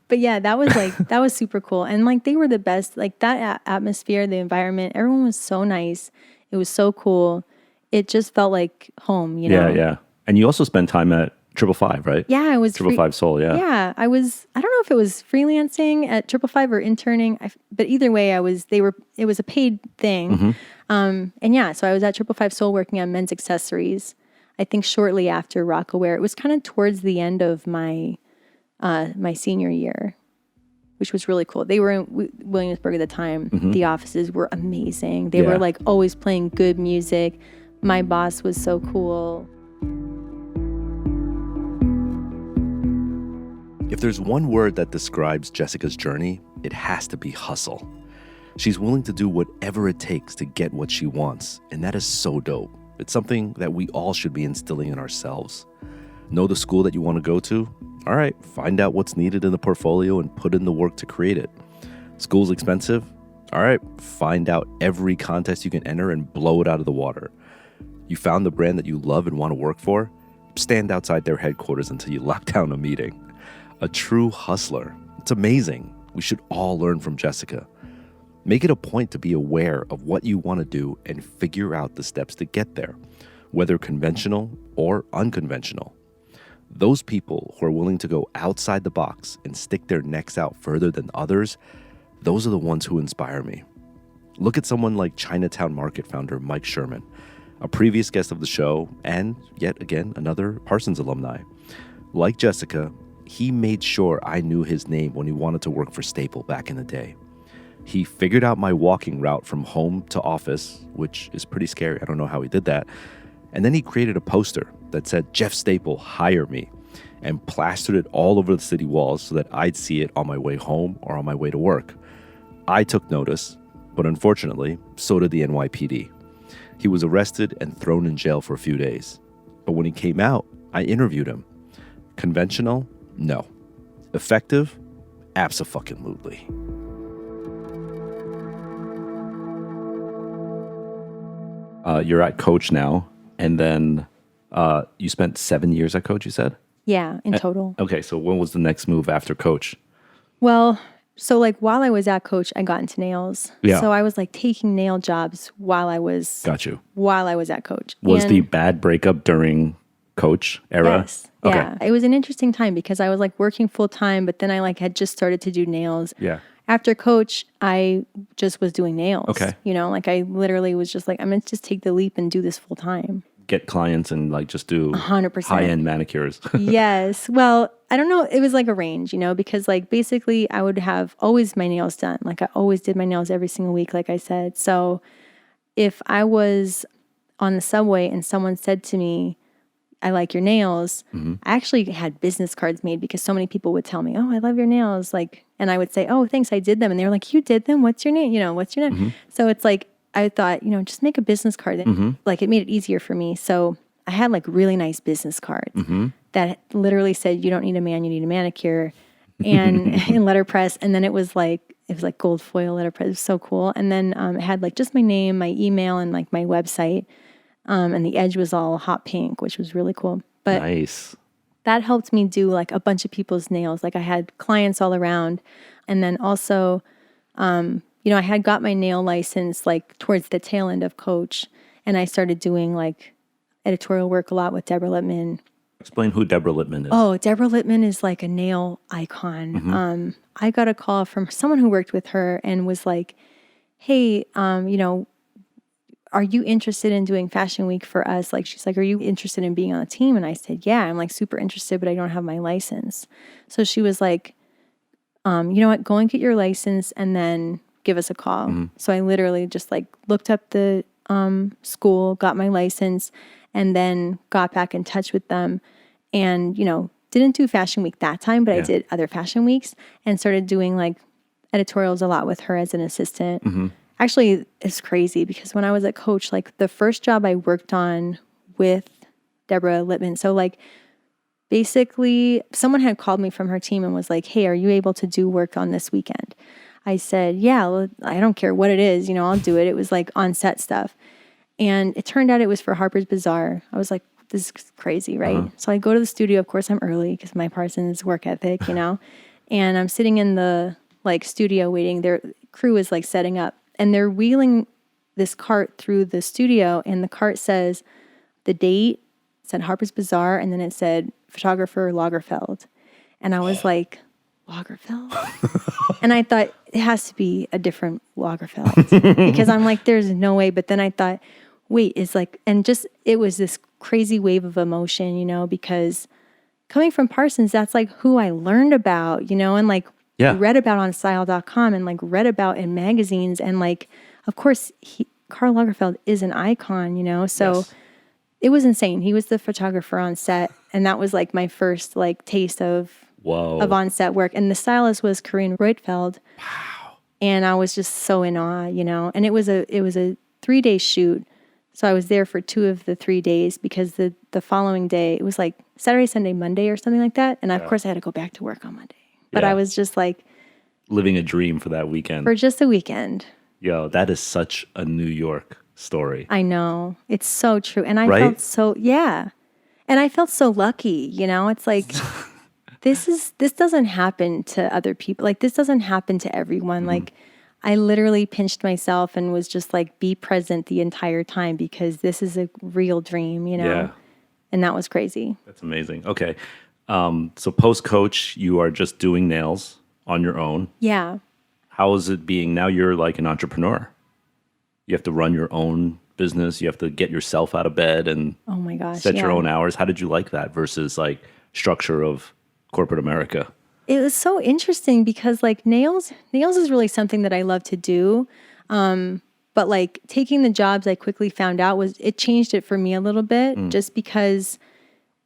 but yeah, that was super cool. And like they were the best, like that atmosphere, the environment, everyone was so nice. It was so cool. It just felt like home, Yeah. And you also spent time at 555, right? Yeah, I was 555 Soul, yeah. Yeah, I don't know if it was freelancing at 555 or interning, but either way, it was a paid thing. And yeah, so I was at 555 Soul working on men's accessories. I think shortly after Rockaware. It was kind of towards the end of my my senior year, which was really cool. They were in Williamsburg at the time. The offices were amazing. They were like always playing good music. My boss was so cool. If there's one word that describes Jessica's journey, it has to be hustle. She's willing to do whatever it takes to get what she wants, and that is so dope. It's something that we all should be instilling in ourselves. Know the school that you want to go to? All right, find out what's needed in the portfolio and put in the work to create it. School's expensive? All right, find out every contest you can enter and blow it out of the water. You found the brand that you love and want to work for? Stand outside their headquarters until you lock down a meeting. A true hustler. It's amazing. We should all learn from Jessica. Make it a point to be aware of what you want to do and figure out the steps to get there, whether conventional or unconventional. Those people who are willing to go outside the box and stick their necks out further than others, those are the ones who inspire me. Look at someone like Chinatown Market founder Mike Sherman, a previous guest of the show and, yet again, another Parsons alumni. Like Jessica, he made sure I knew his name when he wanted to work for Staple back in the day. He figured out my walking route from home to office, which is pretty scary. I don't know how he did that. And then he created a poster that said, Jeff Staple, hire me, and plastered it all over the city walls so that I'd see it on my way home or on my way to work. I took notice, but unfortunately, so did the NYPD. He was arrested and thrown in jail for a few days. But when he came out, I interviewed him. Conventional? No. Effective? Abso-fucking-lutely. You're at Coach now, and then you spent 7 years at Coach, you said? Yeah, in total. Okay, so when was the next move after Coach? Well, so like while I was at Coach, I got into nails. Yeah. So I was like taking nail jobs while I was at Coach. Was the bad breakup during Coach era? Yes. Okay. Yeah. It was an interesting time because I was like working full time, but then I like had just started to do nails. Yeah. After Coach, I just was doing nails. Okay. You know, like I literally was just like, I'm going to just take the leap and do this full time. Get clients and like just do 100%. high-end manicures. Yes. Well, I don't know. It was like a range, you know, because like basically I would have always my nails done. Like I always did my nails every single week, like I said. So if I was on the subway and someone said to me, I like your nails, I actually had business cards made because so many people would tell me, oh, I love your nails. Like, and I would say, oh, thanks, I did them. And they were like, you did them? What's your name? You know, what's your name? So it's like, I thought, you know, just make a business card. Like it made it easier for me. So I had like really nice business cards that literally said, you don't need a man, you need a manicure, and in letterpress. And then it was like gold foil letterpress. It was so cool. And then it had like just my name, my email, and like my website. And the edge was all hot pink, which was really cool. But Nice. that helped me do like a bunch of people's nails. Like I had clients all around. And then also, you know, I had got my nail license like towards the tail end of Coach. And I started doing like editorial work a lot with Deborah Littman. Explain who Deborah Littman is. Oh, Deborah Littman is like a nail icon. I got a call from someone who worked with her and was like, hey, you know, are you interested in doing Fashion Week for us? Like, she's like, are you interested in being on the team? And I said, yeah, I'm like super interested, but I don't have my license. So she was like, you know what, go and get your license and then give us a call. So I literally just like looked up the school, got my license, and then got back in touch with them. And, you know, didn't do Fashion Week that time, but I did other Fashion Weeks and started doing like editorials a lot with her as an assistant. Actually, it's crazy because when I was at Coach, like the first job I worked on with Deborah Littman, so like basically someone had called me from her team and was like, hey, are you able to do work on this weekend? I said, yeah, well, I don't care what it is, you know, I'll do it. It was like on set stuff. And it turned out it was for Harper's Bazaar. I was like, this is crazy, right? So I go to the studio. Of course, I'm early because my Parsons work ethic, you know, and I'm sitting in the like studio waiting. Their crew is like setting up. And they're wheeling this cart through the studio, and the cart says the date, said Harper's Bazaar, and then it said photographer Lagerfeld. And I was like, Lagerfeld? And I thought, it has to be a different Lagerfeld. Because I'm like, there's no way. But then I thought, wait, it's like, and just, it was this crazy wave of emotion, you know, because coming from Parsons, that's like who I learned about, you know, and like, read about on style.com and like read about in magazines. And like, of course, Karl Lagerfeld is an icon, you know? So it was insane. He was the photographer on set. And that was like my first like taste of on set work. And the stylist was Corinne Reutfeld. Wow. And I was just so in awe, you know? And it was a 3-day shoot. So I was there for 2 of the 3 days because the following day, it was like Saturday, Sunday, Monday or something like that. And of course I had to go back to work on Monday. But I was just like... living a dream for that weekend. For just a weekend. Yo, that is such a New York story. I know. It's so true. And I felt so... Yeah. And I felt so lucky, you know? It's like, this doesn't happen to other people. Like, this doesn't happen to everyone. Like, I literally pinched myself and was just like, be present the entire time because this is a real dream, you know? Yeah. And that was crazy. That's amazing. Okay. So post-Coach, you are just doing nails on your own. Yeah. How is it being, now you're like an entrepreneur. You have to run your own business. You have to get yourself out of bed and oh my gosh, set your own hours. How did you like that versus like structure of corporate America? It was so interesting because like nails is really something that I love to do. But like taking the jobs, I quickly found out it changed it for me a little bit, just because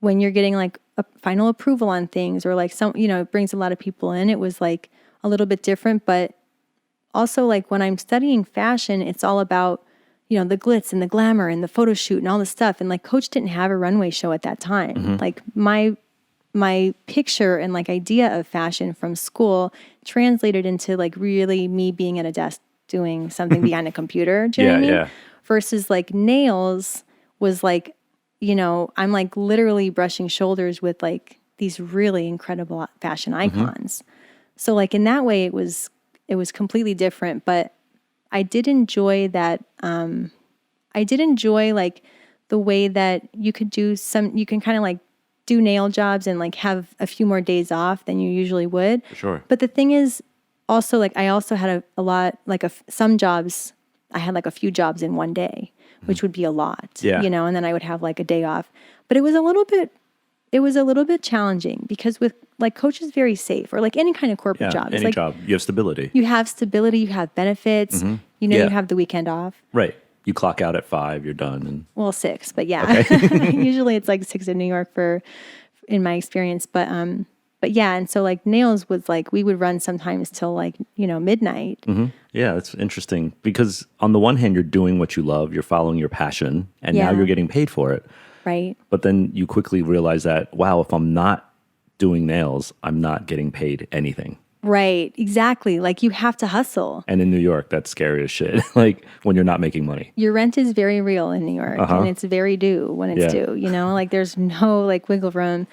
when you're getting like a final approval on things, or like it brings a lot of people in, it was like a little bit different. But also like when I'm studying fashion, it's all about, the glitz and the glamour and the photo shoot and all this stuff. And like Coach didn't have a runway show at that time. Like my picture and like idea of fashion from school translated into like really me being at a desk doing something behind a computer. Do you know what I mean? Yeah. Versus like nails was like, I'm like literally brushing shoulders with like these really incredible fashion icons. So like in that way it was completely different, but I did enjoy that. I did enjoy like the way that you can kind of like do nail jobs and like have a few more days off than you usually would. For sure. But the thing is also like I also had a lot, like some jobs, I had like a few jobs in one day, which would be a lot, and then I would have like a day off. But it was a little bit challenging because with like Coach is very safe, or like any kind of corporate job. Any job, you have stability. You have stability, you have benefits, you have the weekend off. Right. You clock out at 5, you're done. Well, 6, but yeah. Okay. Usually it's like 6 in New York in my experience. But yeah, and so like nails was like, we would run sometimes till like, midnight. Yeah, that's interesting because on the one hand, you're doing what you love, you're following your passion, and now you're getting paid for it. Right. But then you quickly realize that, wow, if I'm not doing nails, I'm not getting paid anything. Right, exactly. Like you have to hustle. And in New York, that's scary as shit. Like when you're not making money. Your rent is very real in New York, and it's very due when it's due, like there's no like wiggle room.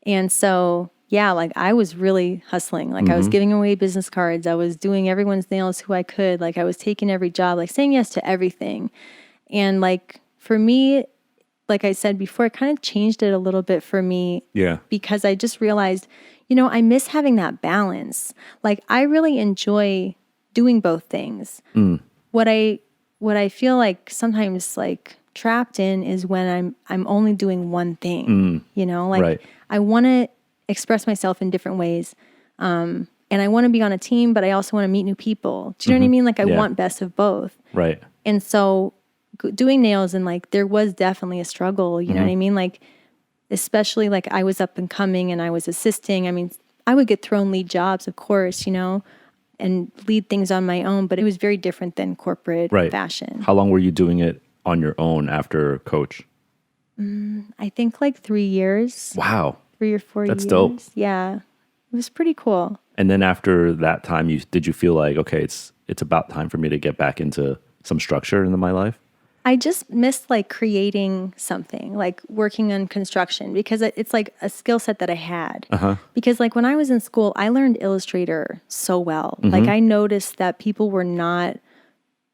And so, yeah, like I was really hustling. Like I was giving away business cards. I was doing everyone's nails who I could. Like I was taking every job, like saying yes to everything. And like for me, like I said before, it kind of changed it a little bit for me. Yeah. Because I just realized, I miss having that balance. Like I really enjoy doing both things. What I feel like sometimes like trapped in is when I'm only doing one thing. Like I want to express myself in different ways. And I want to be on a team, but I also want to meet new people. Do you know what I mean? Like I want best of both. Right. And so doing nails, and like there was definitely a struggle, you know what I mean? Like especially like I was up and coming and I was assisting. I mean, I would get thrown lead jobs, of course, and lead things on my own, but it was very different than corporate fashion. How long were you doing it on your own after Coach? I think like 3 years. Wow. 3 or 4 years. That's dope. Yeah. It was pretty cool. And then after that time, did you feel like, okay, it's about time for me to get back into some structure into my life? I just missed like creating something, like working on construction, because it's like a skill set that I had. Because like when I was in school, I learned Illustrator so well. Like I noticed that people were not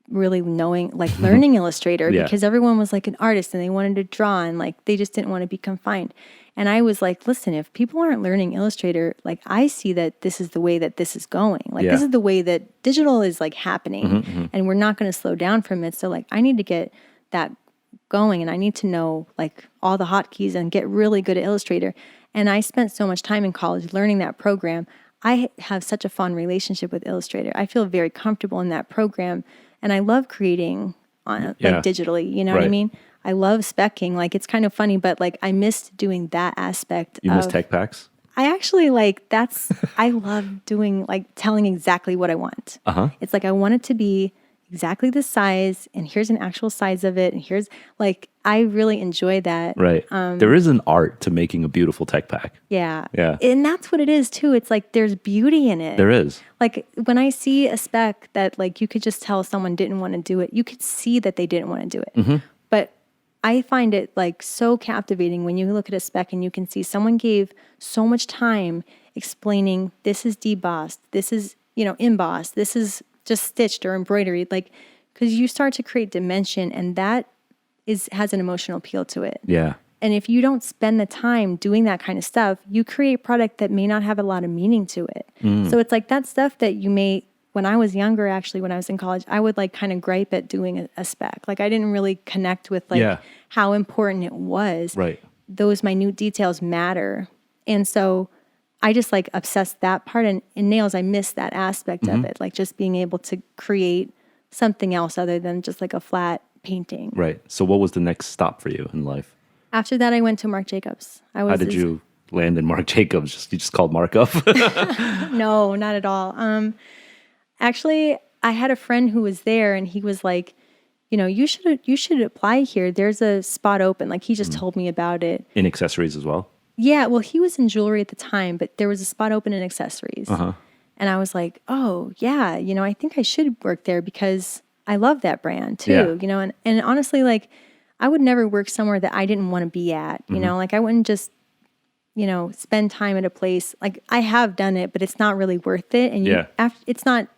really learning Illustrator because everyone was like an artist and they wanted to draw, and like they just didn't want to be confined. And I was like, listen, if people aren't learning Illustrator, like I see that this is the way that this is going. Like this is the way that digital is like happening, and we're not going to slow down from it. So like I need to get that going, and I need to know like all the hotkeys and get really good at Illustrator. And I spent so much time in college learning that program. I have such a fond relationship with Illustrator. I feel very comfortable in that program, and I love creating on like digitally. You know what I mean? I love speccing. Like it's kind of funny, but like I missed doing that aspect. You miss tech packs? I actually I love doing like telling exactly what I want. It's like I want it to be exactly the size, and here's an actual size of it, and here's like I really enjoy that. Right. There is an art to making a beautiful tech pack. Yeah. Yeah. And that's what it is too. It's like there's beauty in it. There is. Like when I see a spec that like you could just tell someone didn't want to do it, you could see that they didn't want to do it. But I find it like so captivating when you look at a spec and you can see someone gave so much time explaining this is debossed, this is, embossed, this is just stitched or embroidered, like, because you start to create dimension, and that has an emotional appeal to it. Yeah. And if you don't spend the time doing that kind of stuff, you create product that may not have a lot of meaning to it. So it's like that stuff that you may, when I was younger, actually, when I was in college, I would like kind of gripe at doing a spec. Like I didn't really connect with like how important it was. Right. Those minute details matter. And so I just like obsessed that part. And in nails, I missed that aspect of it. Like just being able to create something else other than just like a flat painting. Right. So what was the next stop for you in life? After that, I went to Marc Jacobs. How did you land in Marc Jacobs? You just called Marc up? No, not at all. Actually, I had a friend who was there and he was like, you know, you should apply here. There's a spot open. Like he just told me about it. In accessories as well? Yeah, well, he was in jewelry at the time, but there was a spot open in accessories. And I was like, oh, yeah, you know, I think I should work there because I love that brand too, you know, and honestly, like I would never work somewhere that I didn't want to be at, you know, like I wouldn't just, you know, spend time at a place. Like I have done it, but it's not really worth it. And it's not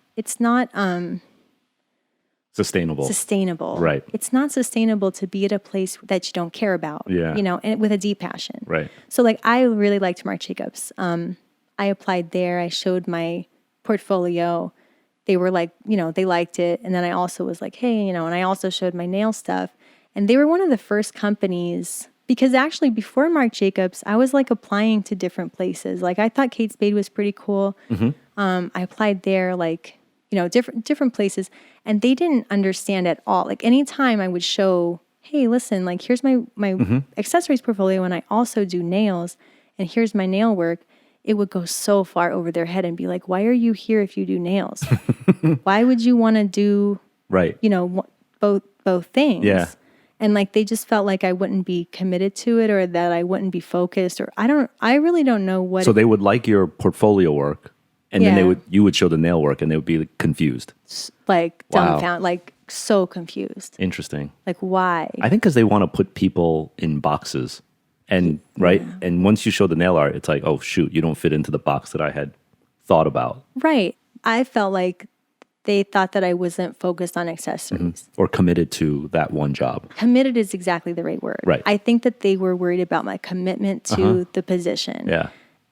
sustainable. Right. It's not sustainable to be at a place that you don't care about, you know, and with a deep passion. Right. So like, I really liked Marc Jacobs. I applied there. I showed my portfolio. They were like, you know, they liked it. And then I also was like, hey, you know, and I also showed my nail stuff. And they were one of the first companies, because actually before Marc Jacobs, I was like applying to different places. Like I thought Kate Spade was pretty cool. I applied there, like, you know, different places, and they didn't understand at all. Like anytime I would show, hey, listen, like here's my accessories portfolio, and I also do nails, and here's my nail work, it would go so far over their head and be like, why are you here if you do nails? Why would you want to do, you know, both things? Yeah. And like they just felt like I wouldn't be committed to it, or that I wouldn't be focused, or I really don't know what. So they would like your portfolio work, and then you would show the nail work, and they would be confused, like dumbfounded, like so confused. Interesting. Like why? I think because they want to put people in boxes, and and once you show the nail art, it's like, oh shoot, you don't fit into the box that I had thought about. Right. I felt like they thought that I wasn't focused on accessories. Or committed to that one job. Committed is exactly the right word. Right. I think that they were worried about my commitment to the position. Yeah.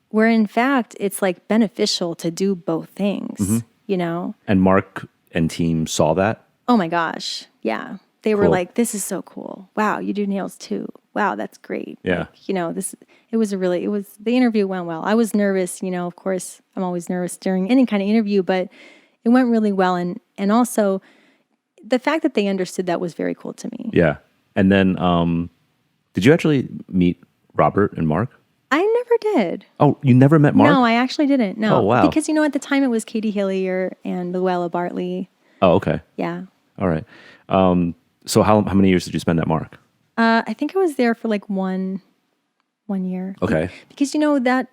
Where in fact, it's like beneficial to do both things, you know? And Marc and team saw that? Oh my gosh. Yeah. They were like, this is so cool. Wow, you do nails too. Wow, that's great. Yeah. Like, you know, the interview went well. I was nervous, you know, of course, I'm always nervous during any kind of interview, but it went really well. And also the fact that they understood that was very cool to me. Yeah. And then, did you actually meet Robert and Marc? I never did. Oh, you never met Marc? No, I actually didn't. No. Oh, wow. Because, you know, at the time it was Katie Hillier and Luella Bartley. Oh, okay. Yeah. All right. So how many years did you spend at Marc? I think I was there for like one year. Okay. Because, you know, that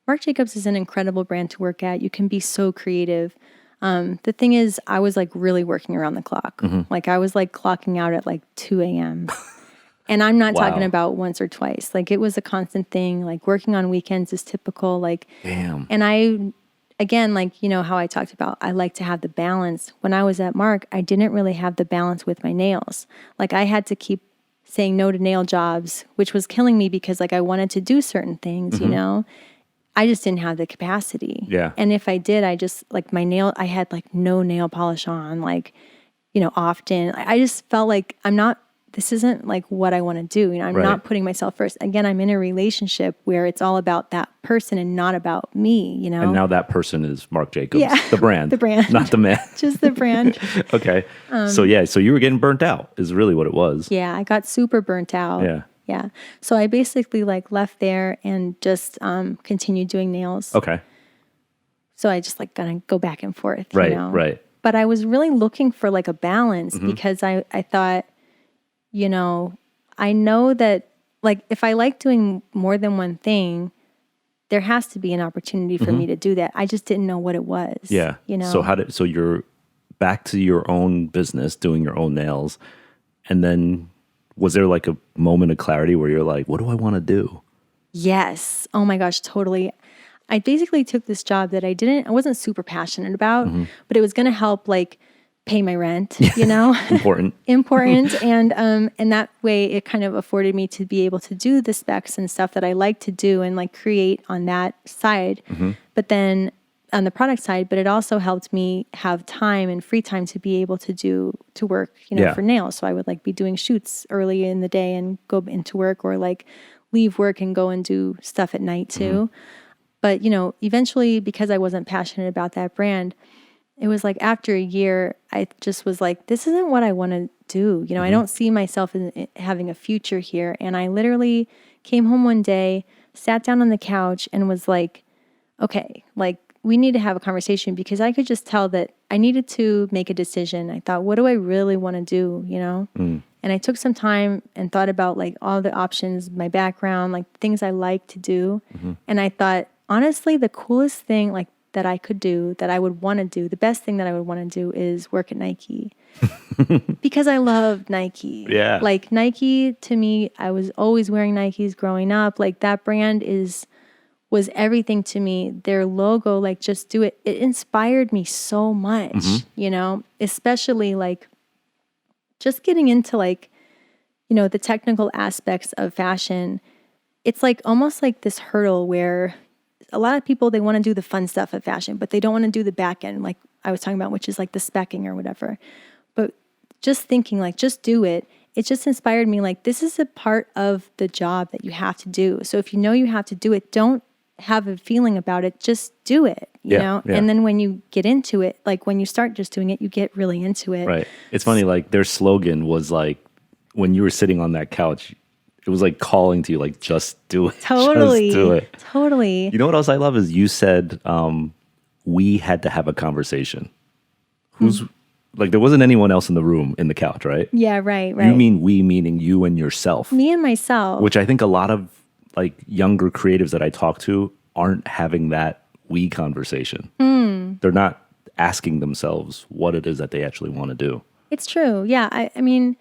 Marc Jacobs is an incredible brand to work at. You can be so creative. The thing is, I was like really working around the clock. Like I was like clocking out at like 2 a.m. And I'm not talking about once or twice. Like it was a constant thing. Like working on weekends is typical. Like, damn. And again, like, you know, how I talked about, I like to have the balance. When I was at Marc, I didn't really have the balance with my nails. Like I had to keep saying no to nail jobs, which was killing me because like I wanted to do certain things, you know? I just didn't have the capacity. Yeah. And if I did, I just like I had like no nail polish on, like, you know, often. I just felt like this isn't like what I want to do. You know, I'm not putting myself first. Again, I'm in a relationship where it's all about that person and not about me, you know? And now that person is Marc Jacobs, the brand. The brand. Not the man. Just the brand. Okay. So you were getting burnt out is really what it was. Yeah, I got super burnt out. Yeah. Yeah. So I basically like left there and just continued doing nails. Okay. So I just like kind of go back and forth. Right, you know? right. But I was really looking for like a balance because I thought, you know, I know that like if I like doing more than one thing, there has to be an opportunity for me to do that. I just didn't know what it was. Yeah. You know. So you're back to your own business, doing your own nails, and then was there like a moment of clarity where you're like, what do I want to do? Yes. Oh my gosh, totally. I basically took this job that I wasn't super passionate about, but it was going to help like pay my rent, you know? Important. And that way it kind of afforded me to be able to do the specs and stuff that I like to do and like create on that side. But then on the product side, but it also helped me have time and free time to be able to work, you know, for nails. So I would like be doing shoots early in the day and go into work, or like leave work and go and do stuff at night too. But, eventually, because I wasn't passionate about that brand, it was like after a year, I just was like, this isn't what I want to do. I don't see myself in having a future here. And I literally came home one day, sat down on the couch and was like, okay, like we need to have a conversation, because I could just tell that I needed to make a decision. I thought, what do I really want to do? And I took some time and thought about like all the options, my background, like things I like to do. And I thought, honestly, the coolest thing like that I could do, that I would want to do, the best thing that I would want to do is work at Nike. Because I love Nike. Yeah. Like Nike, to me, I was always wearing Nikes growing up. Like that brand was everything to me. Their logo, like just do it. It inspired me so much, especially like just getting into like, the technical aspects of fashion. It's like almost like this hurdle where a lot of people, they want to do the fun stuff of fashion, but they don't want to do the back end, like I was talking about, which is like the speccing or whatever. But just thinking like, just do it. It just inspired me. Like, this is a part of the job that you have to do. So if you have to do it, don't have a feeling about it. Just do it, you know? Yeah. And then when you get into it, like when you start just doing it, you get really into it. Right. It's funny, like their slogan was like, when you were sitting on that couch, it was like calling to you, like, just do it. Totally. Just do it. Totally. You know what else I love is you said we had to have a conversation. Who's like, there wasn't anyone else in the room in the couch, right? Yeah, right. You mean we, meaning you and yourself. Me and myself. Which I think a lot of like younger creatives that I talk to aren't having that we conversation. They're not asking themselves what it is that they actually want to do. It's true. Yeah. I mean,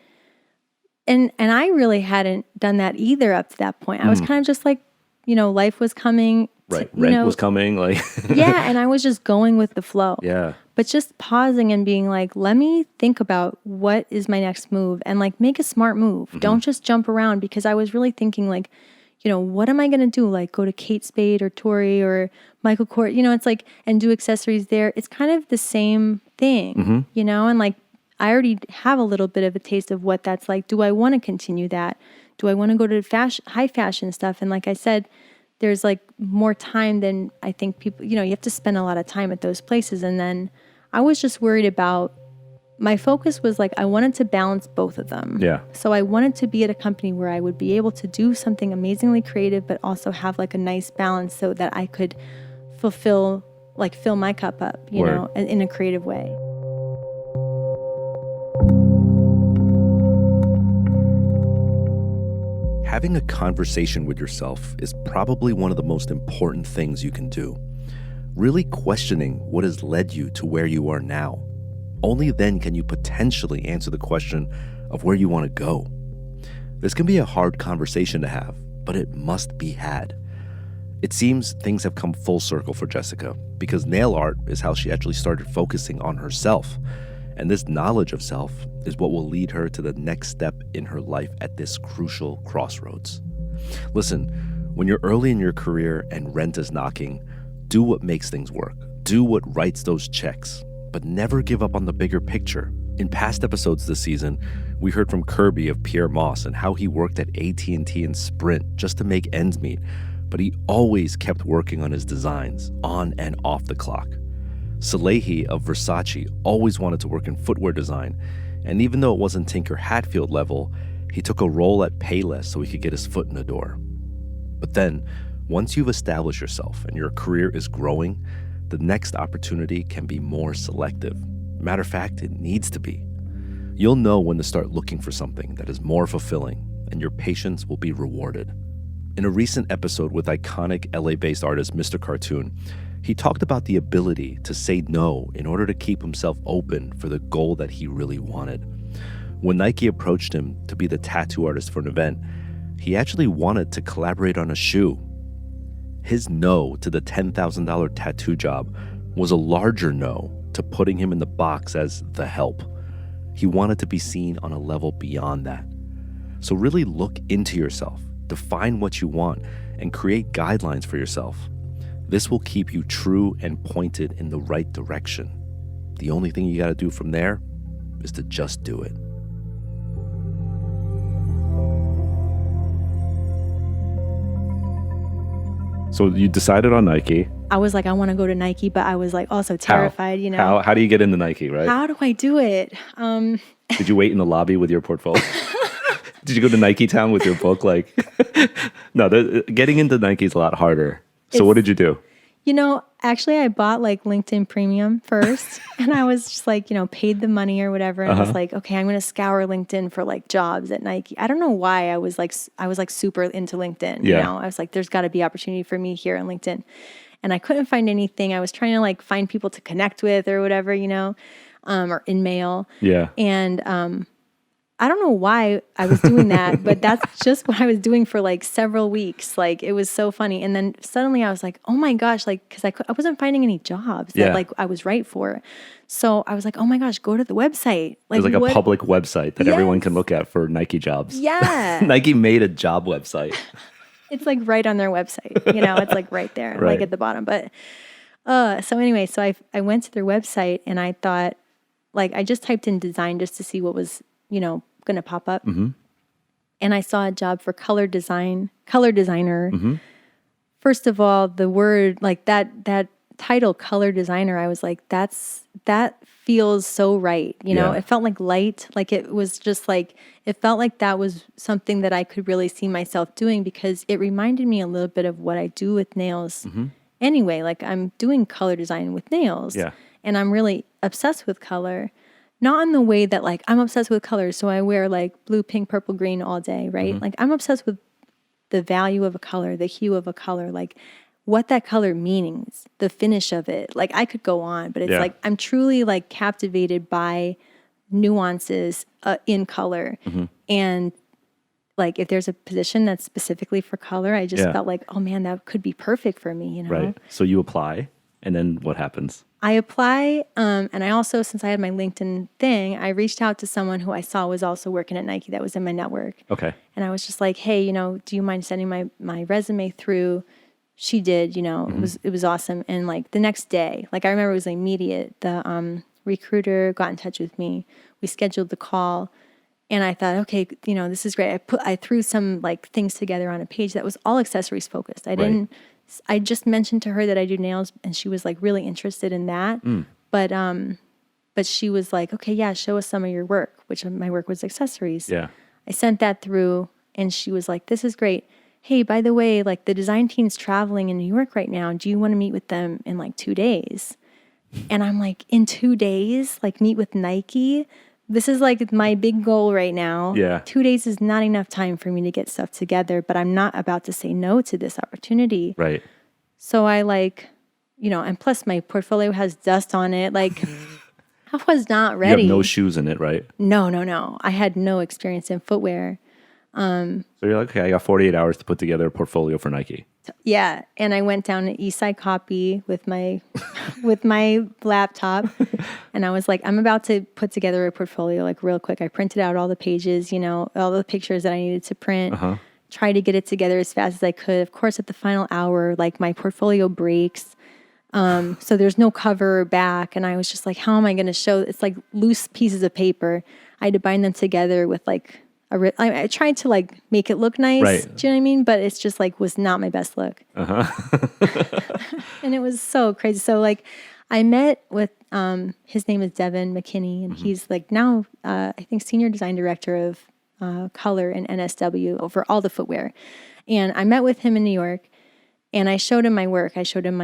and I really hadn't done that either up to that point. I was kind of just like, life was coming. Right. Rent was coming. Like yeah. And I was just going with the flow. Yeah. But just pausing and being like, let me think about what is my next move, and like make a smart move. Don't just jump around, because I was really thinking like, what am I going to do? Like go to Kate Spade or Tory or Michael Kors, it's like, and do accessories there. It's kind of the same thing, and like, I already have a little bit of a taste of what that's like. Do I want to continue that? Do I want to go to high fashion stuff? And like I said, there's like more time than I think people, you have to spend a lot of time at those places. And then I was just worried about, my focus was like, I wanted to balance both of them. Yeah. So I wanted to be at a company where I would be able to do something amazingly creative, but also have like a nice balance so that I could fill my cup up, you know, in a creative way. Having a conversation with yourself is probably one of the most important things you can do. Really questioning what has led you to where you are now. Only then can you potentially answer the question of where you want to go. This can be a hard conversation to have, but it must be had. It seems things have come full circle for Jessica, because nail art is how she actually started focusing on herself. And this knowledge of self is what will lead her to the next step in her life at this crucial crossroads. Listen, when you're early in your career and rent is knocking, do what makes things work. Do what writes those checks, but never give up on the bigger picture. In past episodes this season, we heard from Kirby of Pierre Moss and how he worked at AT&T and Sprint just to make ends meet, but he always kept working on his designs on and off the clock. Salehi of Versace always wanted to work in footwear design, and even though it wasn't Tinker Hatfield level, he took a role at Payless so he could get his foot in the door. But then, once you've established yourself and your career is growing, the next opportunity can be more selective. Matter of fact, it needs to be. You'll know when to start looking for something that is more fulfilling, and your patience will be rewarded. In a recent episode with iconic LA-based artist Mr. Cartoon, he talked about the ability to say no in order to keep himself open for the goal that he really wanted. When Nike approached him to be the tattoo artist for an event, he actually wanted to collaborate on a shoe. His no to the $10,000 tattoo job was a larger no to putting him in the box as the help. He wanted to be seen on a level beyond that. So really look into yourself, define what you want, and create guidelines for yourself. This will keep you true and pointed in the right direction. The only thing you got to do from there is to just do it. So you decided on Nike. I was like, I want to go to Nike, but I was like also terrified, you know. How do you get into Nike, right? How do I do it? Did you wait in the lobby with your portfolio? Did you go to Nike Town with your book? Like, no, getting into Nike is a lot harder. So what did you do? You know, actually, I bought like LinkedIn Premium first, and I was just like, you know, paid the money or whatever, and I was like, okay, I'm going to scour LinkedIn for like jobs at Nike. I don't know why I was like super into LinkedIn. Yeah. You know, I was like, there's got to be opportunity for me here on LinkedIn, and I couldn't find anything. I was trying to like find people to connect with or whatever, you know, or in mail. Yeah. And I don't know why I was doing that, but that's just what I was doing for like several weeks. Like it was so funny. And then suddenly I was like, oh my gosh, like, cause I wasn't finding any jobs that like I was right for. So I was like, oh my gosh, go to the website. Like, there's like a public website that everyone can look at for Nike jobs. Yeah. Nike made a job website. It's like right on their website, you know, it's like right there, like at the bottom. But so anyway, so I went to their website and I thought, like, I just typed in design just to see what was, you know, going to pop up. And I saw a job for color designer. First of all, the word, like that title, color designer, I was like, that feels so right. You know, it felt like light, like it was just like, it felt like that was something that I could really see myself doing because it reminded me a little bit of what I do with nails anyway. Like I'm doing color design with nails and I'm really obsessed with color. Not in the way that like I'm obsessed with colors, so I wear like blue, pink, purple, green all day, right? Like I'm obsessed with the value of a color, the hue of a color, like what that color means, the finish of it. Like I could go on, but it's like I'm truly like captivated by nuances in color. And like if there's a position that's specifically for color, I just felt like, oh man, that could be perfect for me, you know? Right. So you apply, and then what happens? I apply, and I also, since I had my LinkedIn thing, I reached out to someone who I saw was also working at Nike that was in my network. Okay. And I was just like, hey, you know, do you mind sending my resume through? She did, you know, it was awesome. And like the next day, like I remember it was immediate. The recruiter got in touch with me. We scheduled the call, and I thought, okay, you know, this is great. I threw some like things together on a page that was all accessories focused. I just mentioned to her that I do nails, and she was like really interested in that. But she was like, okay, yeah, show us some of your work, which my work was accessories. Yeah. I sent that through, and she was like, this is great. Hey, by the way, like the design team's traveling in New York right now. Do you want to meet with them in like 2 days? And I'm like, in 2 days, like meet with Nike? This is like my big goal right now. Yeah. 2 days is not enough time for me to get stuff together, but I'm not about to say no to this opportunity. Right. So I like, you know, and plus my portfolio has dust on it. Like I was not ready. You have no shoes in it, right? No. I had no experience in footwear. So you're like, okay, I got 48 hours to put together a portfolio for Nike. Yeah. And I went down to Eastside Copy with my with my laptop, and I was like, I'm about to put together a portfolio like real quick. I printed out all the pages, you know, all the pictures that I needed to print, try to get it together as fast as I could. Of course, at the final hour, like my portfolio breaks. So there's no cover or back. And I was just like, how am I going to show? It's like loose pieces of paper. I had to bind them together with like I tried to like make it look nice. Right. Do you know what I mean? But it's just like was not my best look. And it was so crazy. So like I met with, his name is Devin McKinney, and he's like now, I think senior design director of color and NSW over all the footwear. And I met with him in New York, and I showed him my work. I showed him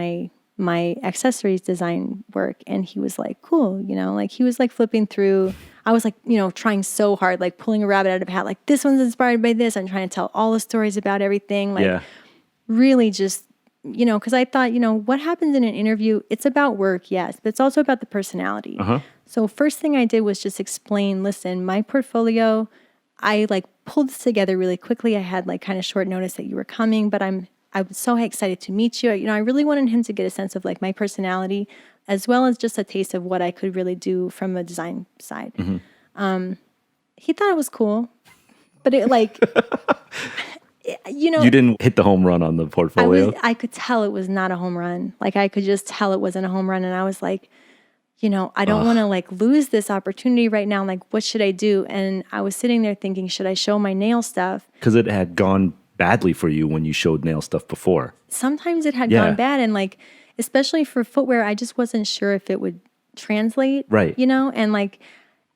my accessories design work, and he was like, cool, you know, like he was like flipping through. I was like, you know, trying so hard, like pulling a rabbit out of a hat, like this one's inspired by this. I'm trying to tell all the stories about everything. Like really just, you know, because I thought, you know, what happens in an interview, it's about work, yes, but it's also about the personality. So first thing I did was just explain, listen, my portfolio, I like pulled this together really quickly. I had like kind of short notice that you were coming, but I was so excited to meet you. You know, I really wanted him to get a sense of like my personality, as well as just a taste of what I could really do from a design side. He thought it was cool, but it like, you know. You didn't hit the home run on the portfolio? I could tell it was not a home run. Like I could just tell it wasn't a home run. And I was like, you know, I don't want to like lose this opportunity right now. Like, what should I do? And I was sitting there thinking, should I show my nail stuff? Because it had gone badly for you when you showed nail stuff before. Sometimes it had Yeah. gone bad, and like especially for footwear, I just wasn't sure if it would translate, Right. you know, and like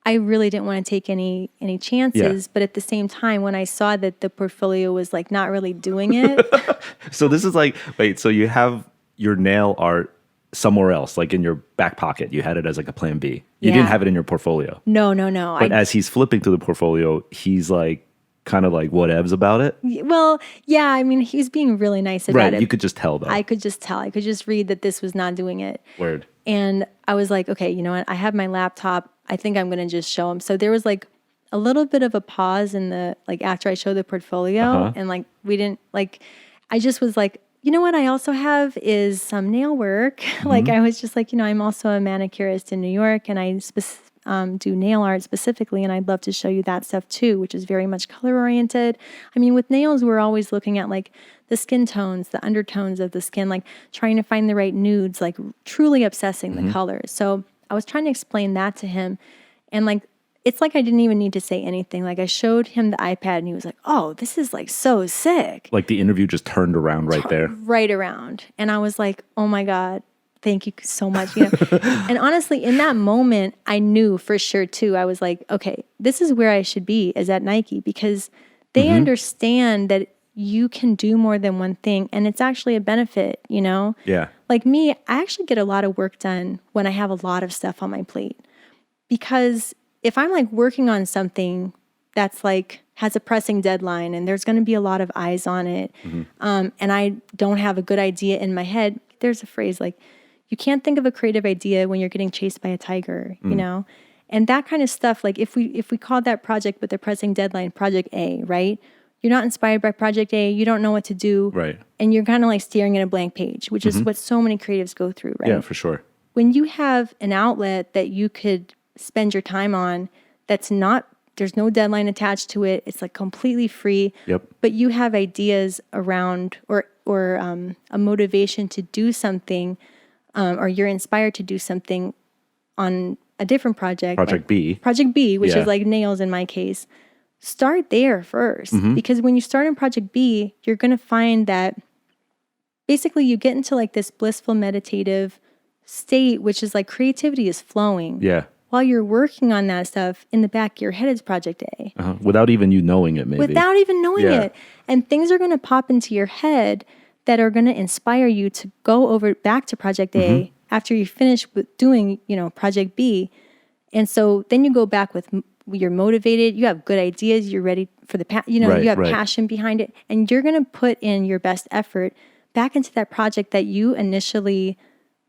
I really didn't want to take any chances, but at the same time when I saw that the portfolio was like not really doing it. So this is like, wait, so you have your nail art somewhere else, like in your back pocket. You had it as like a plan B. You didn't Yeah. have it in your portfolio. No. But as he's flipping through the portfolio, he's like kind of like whatevs about it. Well, yeah, I mean, he's being really nice about Right. it. You could just tell though. I could just tell. I could just read that this was not doing it. Word. And I was like, okay, you know what? I have my laptop. I think I'm going to just show him. So there was like a little bit of a pause in the, like after I showed the portfolio and like, we didn't like, I just was like, you know what I also have is some nail work. Like I was just like, you know, I'm also a manicurist in New York and I do nail art specifically. And I'd love to show you that stuff too, which is very much color oriented. I mean, with nails, we're always looking at like the skin tones, the undertones of the skin, like trying to find the right nudes, like truly obsessing the colors. So I was trying to explain that to him. And like, it's like I didn't even need to say anything. Like I showed him the iPad and he was like, oh, this is like so sick. Like the interview just turned around right there. Right around. And I was like, oh my God, thank you so much. You know? And honestly, in that moment, I knew for sure too. I was like, okay, this is where I should be is at Nike because they understand that you can do more than one thing and it's actually a benefit, you know? Yeah. Like me, I actually get a lot of work done when I have a lot of stuff on my plate because if I'm like working on something that's like has a pressing deadline and there's going to be a lot of eyes on it, and I don't have a good idea in my head, there's a phrase like, you can't think of a creative idea when you're getting chased by a tiger, you know? And that kind of stuff, like if we call that project with a pressing deadline, Project A, right? You're not inspired by Project A, you don't know what to do. Right. And you're kind of like staring at a blank page, which is what so many creatives go through, right? Yeah, for sure. When you have an outlet that you could spend your time on that's not, there's no deadline attached to it, it's like completely free, but you have ideas around or a motivation to do something, or you're inspired to do something on a different project. Project B, which is like nails in my case. Start there first because when you start in Project B, you're going to find that basically you get into like this blissful meditative state, which is like creativity is flowing. Yeah. While you're working on that stuff, in the back of your head is Project A. Without even you knowing it, maybe. Without even knowing it. And things are going to pop into your head that are going to inspire you to go over back to Project A after you finish with doing, you know, Project B. And so then you go back with, you're motivated, you have good ideas, you're ready for the, you know, you have passion behind it, and you're going to put in your best effort back into that project that you initially,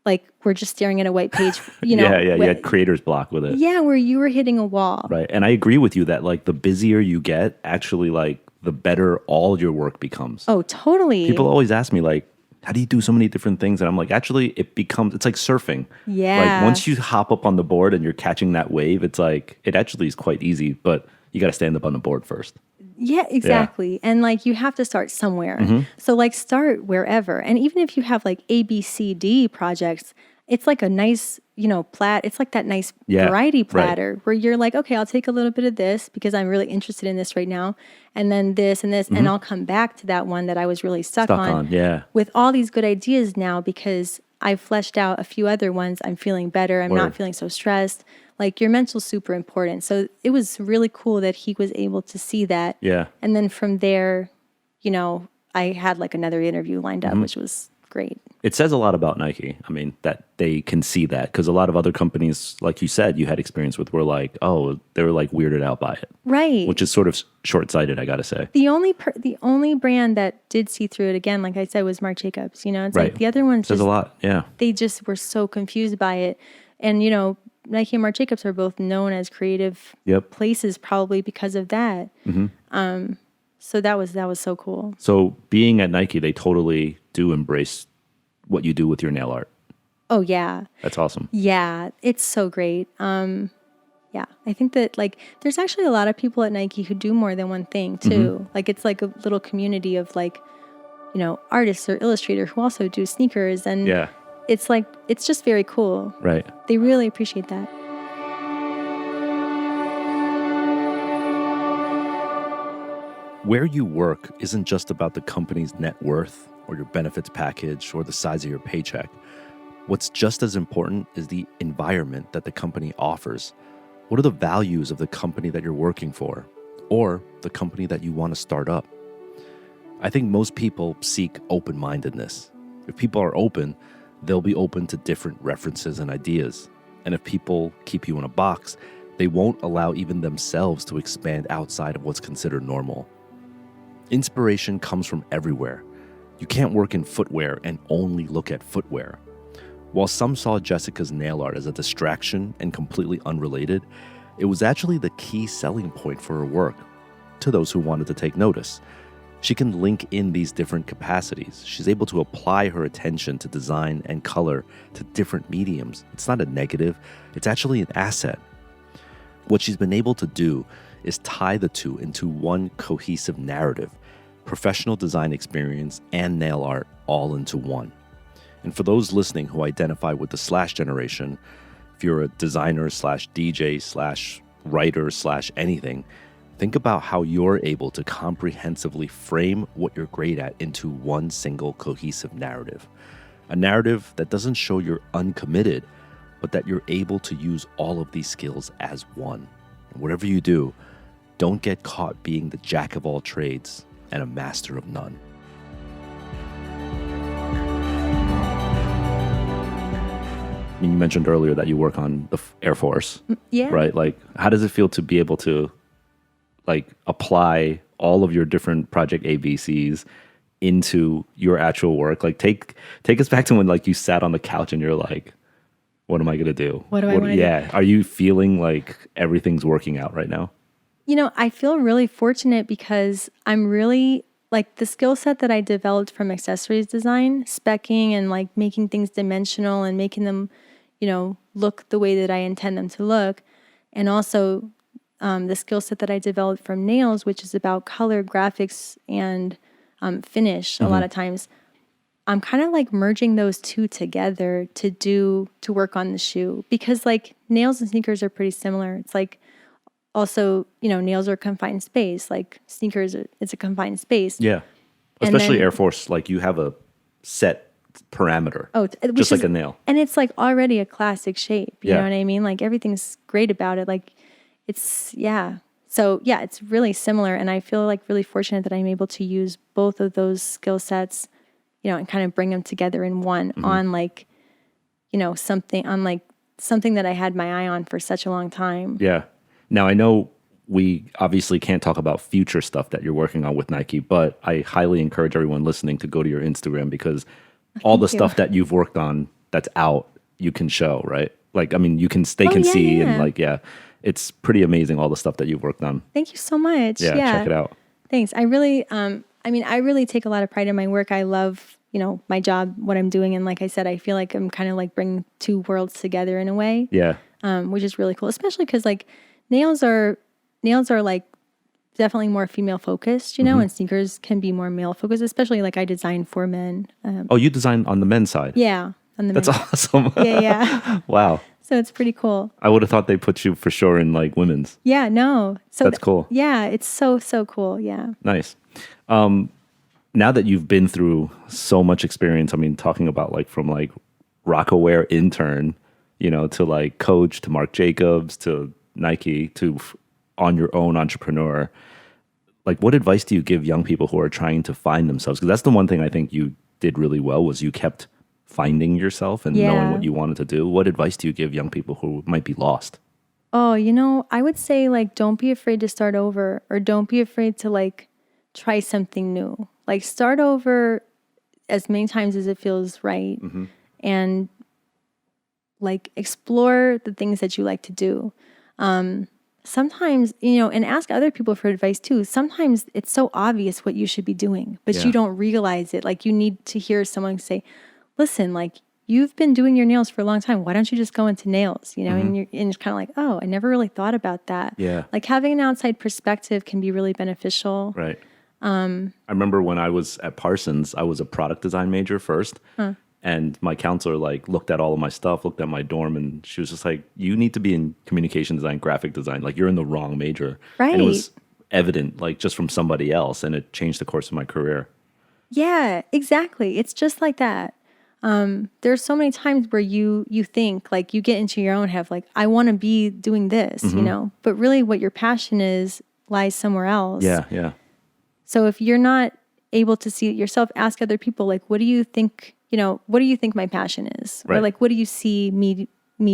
like, were just staring at a white page, you know. You had creator's block with it. Yeah, where you were hitting a wall. Right. And I agree with you that, like, the busier you get, actually, like, the better all your work becomes. Oh, totally. People always ask me, like, how do you do so many different things? And I'm like, actually, it's like surfing. Yeah. Like, once you hop up on the board and you're catching that wave, it's like, it actually is quite easy, but you got to stand up on the board first. Yeah, exactly. Yeah. And like, you have to start somewhere. So like, start wherever. And even if you have like A, B, C, D projects, it's like a nice, you know, it's like that nice variety platter where you're like, okay, I'll take a little bit of this because I'm really interested in this right now. And then this and this, and I'll come back to that one that I was really stuck on. Yeah. With all these good ideas now, because I've fleshed out a few other ones. I'm feeling better. I'm not feeling so stressed. Like, your mental's super important. So it was really cool that he was able to see that. Yeah. And then from there, you know, I had like another interview lined up, which was great. It says a lot about Nike. I mean, that they can see that, because a lot of other companies, like you said, you had experience with, were like, oh, they were like weirded out by it. Right. Which is sort of short-sighted, I got to say. The only brand that did see through it, again, like I said, was Marc Jacobs. You know, it's like the other ones says a lot. Yeah. They just were so confused by it. And, you know, Nike and Marc Jacobs are both known as creative places, probably because of that. So that was so cool. So being at Nike, they totally do embrace what you do with your nail art. Oh yeah, that's awesome. Yeah, it's so great. Yeah, I think that like there's actually a lot of people at Nike who do more than one thing too. Like, it's like a little community of like, you know, artists or illustrators who also do sneakers, and it's like, it's just very cool. Right. They really appreciate that. Where you work isn't just about the company's net worth or your benefits package or the size of your paycheck. What's just as important is the environment that the company offers. What are the values of the company that you're working for or the company that you want to start up? I think most people seek open-mindedness. If people are open, they'll be open to different references and ideas. And if people keep you in a box, they won't allow even themselves to expand outside of what's considered normal. Inspiration comes from everywhere. You can't work in footwear and only look at footwear. While some saw Jessica's nail art as a distraction and completely unrelated, it was actually the key selling point for her work, to those who wanted to take notice. She can link in these different capacities. She's able to apply her attention to design and color to different mediums. It's not a negative, it's actually an asset. What she's been able to do is tie the two into one cohesive narrative, professional design experience and nail art all into one. And for those listening who identify with the slash generation, if you're a designer slash DJ slash writer slash anything, think about how you're able to comprehensively frame what you're great at into one single cohesive narrative. A narrative that doesn't show you're uncommitted, but that you're able to use all of these skills as one. And whatever you do, don't get caught being the jack of all trades and a master of none. You mentioned earlier that you work on the Air Force, Yeah. right? Like, how does it feel to be able to like apply all of your different project ABCs into your actual work? Like, take us back to when like you sat on the couch and you're like, what am I going to do? What do I want to do? Yeah. Are you feeling like everything's working out right now? You know, I feel really fortunate because I'm really like the skill set that I developed from accessories design, speccing and like making things dimensional and making them, you know, look the way that I intend them to look. And also the skill set that I developed from nails, which is about color, graphics, and finish a lot of times. I'm kind of like merging those two together to work on the shoe because like nails and sneakers are pretty similar. It's like also, you know, nails are confined space, like sneakers, it's a confined space. Yeah. Especially Air Force, like you have a set parameter, just like a nail. And it's like already a classic shape, you Yeah. know what I mean? Like everything's great about it. Like it's, yeah. So yeah, it's really similar. And I feel like really fortunate that I'm able to use both of those skill sets, you know, and kind of bring them together in one on like, you know, something that I had my eye on for such a long time. Yeah. Now, I know we obviously can't talk about future stuff that you're working on with Nike, but I highly encourage everyone listening to go to your Instagram because all the stuff that you've worked on that's out, you can show, right? Like, I mean, they can see and like, yeah, it's pretty amazing all the stuff that you've worked on. Thank you so much. Yeah, check it out. Thanks. I really, I really take a lot of pride in my work. I love, you know, my job, what I'm doing. And like I said, I feel like I'm kind of like bringing two worlds together in a way. Yeah. Which is really cool, especially because like nails are like definitely more female focused, you know, and sneakers can be more male focused, especially like I design for men. You design on the men's side? Yeah. On the That's awesome. Yeah. Wow. So it's pretty cool. I would have thought they put you for sure in like women's. Yeah, no. So that's cool. Yeah, it's so cool. Yeah. Nice. Now that you've been through so much experience, I mean, talking about like from like Rockaware intern, you know, to like coach, to Marc Jacobs, to Nike, to on your own entrepreneur, like what advice do you give young people who are trying to find themselves? Because that's the one thing I think you did really well was you kept finding yourself and knowing what you wanted to do. What advice do you give young people who might be lost? Oh, you know, I would say like don't be afraid to start over or don't be afraid to like try something new. Like start over as many times as it feels right and like explore the things that you like to do. Sometimes, you know, and ask other people for advice too. Sometimes it's so obvious what you should be doing, but you don't realize it. Like you need to hear someone say, listen, like you've been doing your nails for a long time. Why don't you just go into nails? You know, and you're kind of like, oh, I never really thought about that. Yeah. Like having an outside perspective can be really beneficial. Right. I remember when I was at Parsons, I was a product design major first. And my counselor like looked at all of my stuff, looked at my dorm, and she was just like, you need to be in communication design, graphic design. Like you're in the wrong major. Right. And evident, like just from somebody else, and it changed the course of my career. Yeah, exactly. It's just like that. There's so many times where you think, like, you get into your own head, like, I want to be doing this, you know, but really what your passion is lies somewhere else. Yeah, yeah. So if you're not able to see it yourself, ask other people, like, what do you think, what do you think my passion is? Right. Or like, what do you see me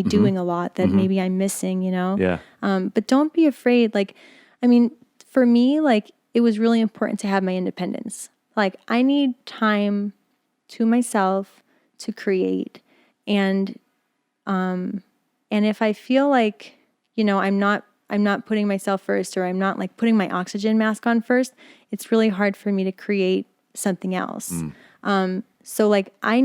doing a lot that maybe I'm missing, Yeah. But don't be afraid. Like, I mean, for me, like, it was really important to have my independence. Like, I need time to myself to create. And if I feel like, I'm not putting myself first, or I'm not like putting my oxygen mask on first, it's really hard for me to create something else. So like I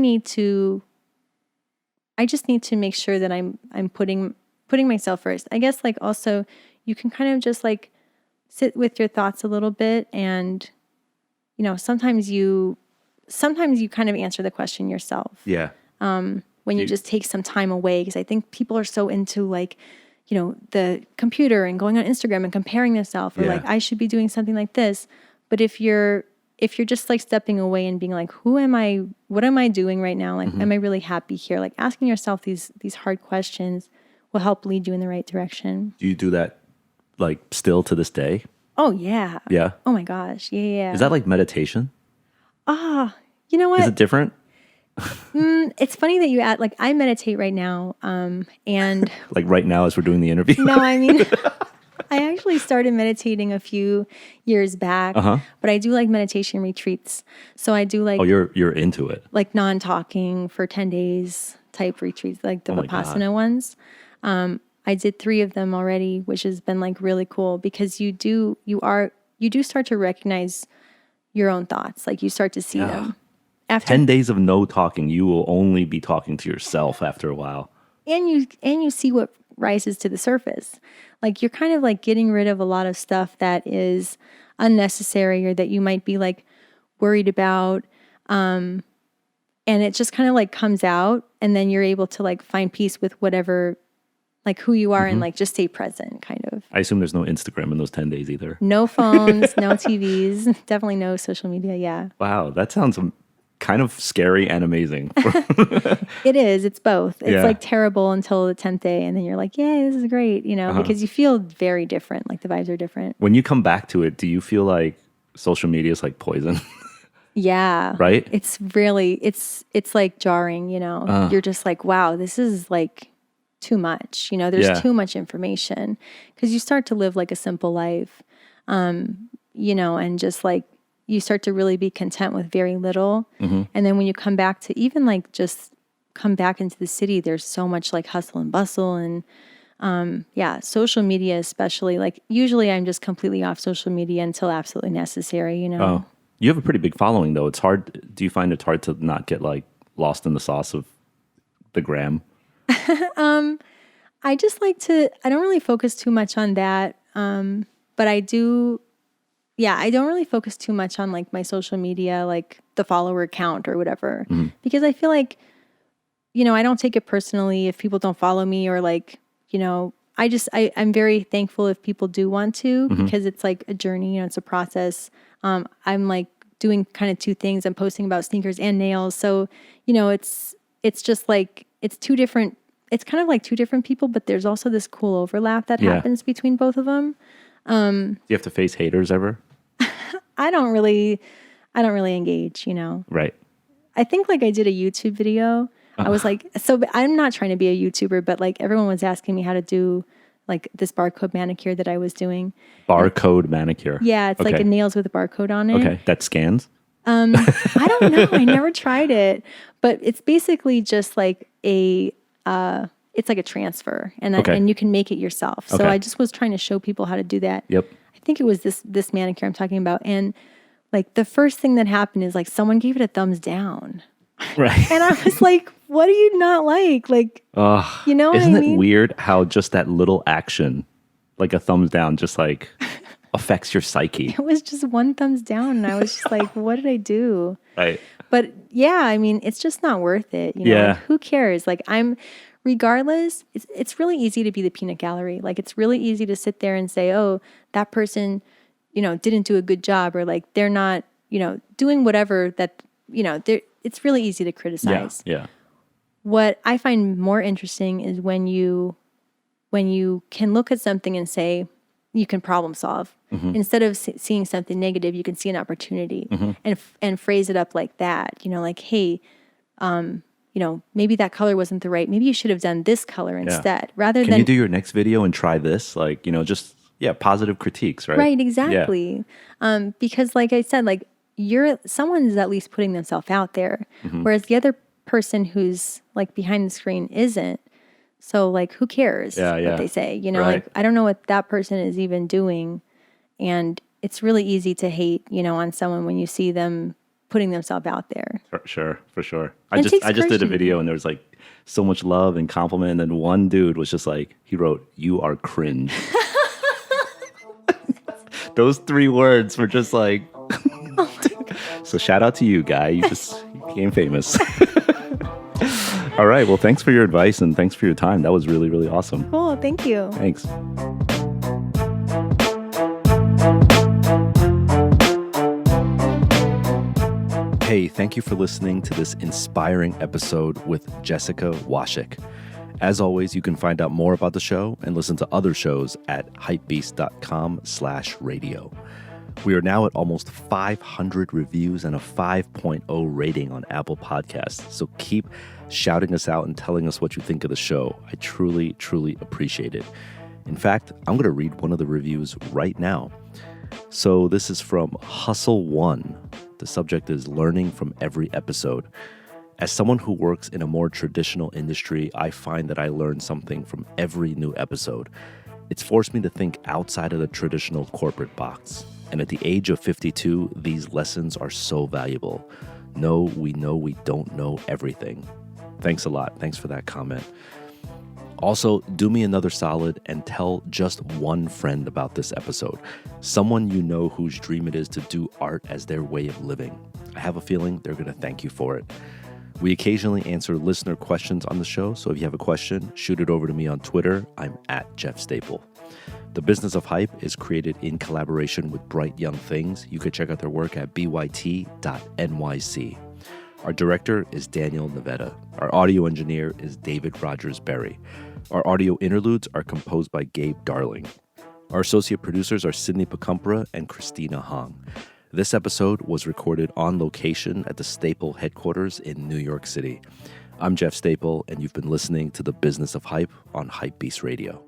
just need to make sure that I'm putting myself first. I guess like also you can kind of just like sit with your thoughts a little bit, and sometimes you kind of answer the question yourself. Yeah. When you just take some time away, because I think people are so into like, the computer and going on Instagram and comparing themselves, or like I should be doing something like this. But if you're just like stepping away and being like, who am I? What am I doing right now? Like, am I really happy here? Like asking yourself these hard questions will help lead you in the right direction. Do you do that like still to this day? Oh yeah. Yeah. Oh my gosh. Yeah. Is that like meditation? You know what? Is it different? It's funny that you add, like, I meditate right now, and Like right now as we're doing the interview? no, I mean, I actually started meditating a few years back, but I do like meditation retreats. So I do like, Oh, you're into it. like non-talking for 10 days type retreats, like the Oh my Vipassana ones. I did 3 of them already, which has been like really cool, because you do start to recognize your own thoughts. Like you start to see them. After 10 days of no talking, you will only be talking to yourself after a while. And you see what rises to the surface. Like you're kind of like getting rid of a lot of stuff that is unnecessary, or that you might be like worried about. And it just kind of like comes out, and then you're able to like find peace with whatever, like who you are, and like just stay present kind of. I assume there's no Instagram in those 10 days either. No phones, no TVs, definitely no social media. Yeah. Wow. That sounds kind of scary and amazing. It is. It's both. It's Yeah. like terrible until the 10th day, and then you're like, yay, this is great, because you feel very different. Like the vibes are different. When you come back to it, do you feel like social media is like poison? Yeah. Right? It's really, it's like jarring, You're just like, wow, this is like too much. There's too much information, because you start to live like a simple life, and just like, you start to really be content with very little. And then when you come back to even like just come back into the city, there's so much like hustle and bustle, and social media especially. Like usually I'm just completely off social media until absolutely necessary, Oh, you have a pretty big following though. It's hard. Do you find it's hard to not get like lost in the sauce of the gram? I just like to, I don't really focus too much on that. But I do, I don't really focus too much on like my social media, like the follower count or whatever, because I feel like, I don't take it personally if people don't follow me, or like, I'm very thankful if people do want to, because it's like a journey, it's a process. I'm like doing kind of 2 things. I'm posting about sneakers and nails. So, it's just like, it's kind of like 2 different people, but there's also this cool overlap that happens between both of them. Do you have to face haters ever? I don't really engage, Right. I think like I did a YouTube video. I was like, so I'm not trying to be a YouTuber, but like everyone was asking me how to do like this barcode manicure that I was doing. Barcode manicure. Yeah, it's like a nails with a barcode on it. Okay, that scans? I don't know. I never tried it, but it's basically just like it's like a transfer, and and you can make it yourself. So I just was trying to show people how to do that. Yep. I think it was this manicure I'm talking about, and like the first thing that happened is like someone gave it a thumbs down. Right. And I was like, what do you not like? Like, you know what I mean? Isn't it weird how just that little action, like a thumbs down, just like affects your psyche? It was just one thumbs down, and I was just like, what did I do? Right. But yeah, I mean, it's just not worth it. Like, who cares? Like regardless, it's really easy to be the peanut gallery. Like it's really easy to sit there and say, oh, that person, didn't do a good job, or like they're not, doing whatever that, it's really easy to criticize. Yeah. What I find more interesting is when you can look at something and say, you can problem solve. Instead of seeing something negative, you can see an opportunity and phrase it up like that. Like, hey, maybe that color wasn't the right. Maybe you should have done this color instead, rather Can than you do your next video and try this? Like, just positive critiques, right? right, exactly. Yeah. Because, like I said, like someone is at least putting themselves out there, whereas the other person who's like behind the screen isn't. So, like, who cares what they say? Right. Like, I don't know what that person is even doing. And it's really easy to hate, on someone when you see them putting themselves out there. For sure. And I just did a video and there was like so much love and compliment. And then one dude was just like, he wrote, "You are cringe." Those 3 words were just like, so shout out to you, guy. You just became famous. All right. Well, thanks for your advice and thanks for your time. That was really, really awesome. Cool. Thank you. Thanks. Hey, thank you for listening to this inspiring episode with Jessica Washick. As always, you can find out more about the show and listen to other shows at hypebeast.com/radio. We are now at almost 500 reviews and a 5.0 rating on Apple Podcasts. So keep shouting us out and telling us what you think of the show. I truly, truly appreciate it. In fact, I'm going to read one of the reviews right now. So this is from Hustle One. The subject is learning from every episode. As someone who works in a more traditional industry, I find that I learn something from every new episode. It's forced me to think outside of the traditional corporate box. And at the age of 52, these lessons are so valuable. No, we know we don't know everything. Thanks a lot. Thanks for that comment. Also, do me another solid and tell just one friend about this episode. Someone you know whose dream it is to do art as their way of living. I have a feeling they're going to thank you for it. We occasionally answer listener questions on the show, so if you have a question, shoot it over to me on Twitter. I'm at Jeff Staple. The Business of Hype is created in collaboration with Bright Young Things. You can check out their work at byt.nyc. Our director is Daniel Navetta. Our audio engineer is David Rogers Berry. Our audio interludes are composed by Gabe Darling. Our associate producers are Sydney Pacumpra and Christina Hong. This episode was recorded on location at the Staple headquarters in New York City. I'm Jeff Staple, and you've been listening to The Business of Hype on HYPEBEAST Radio.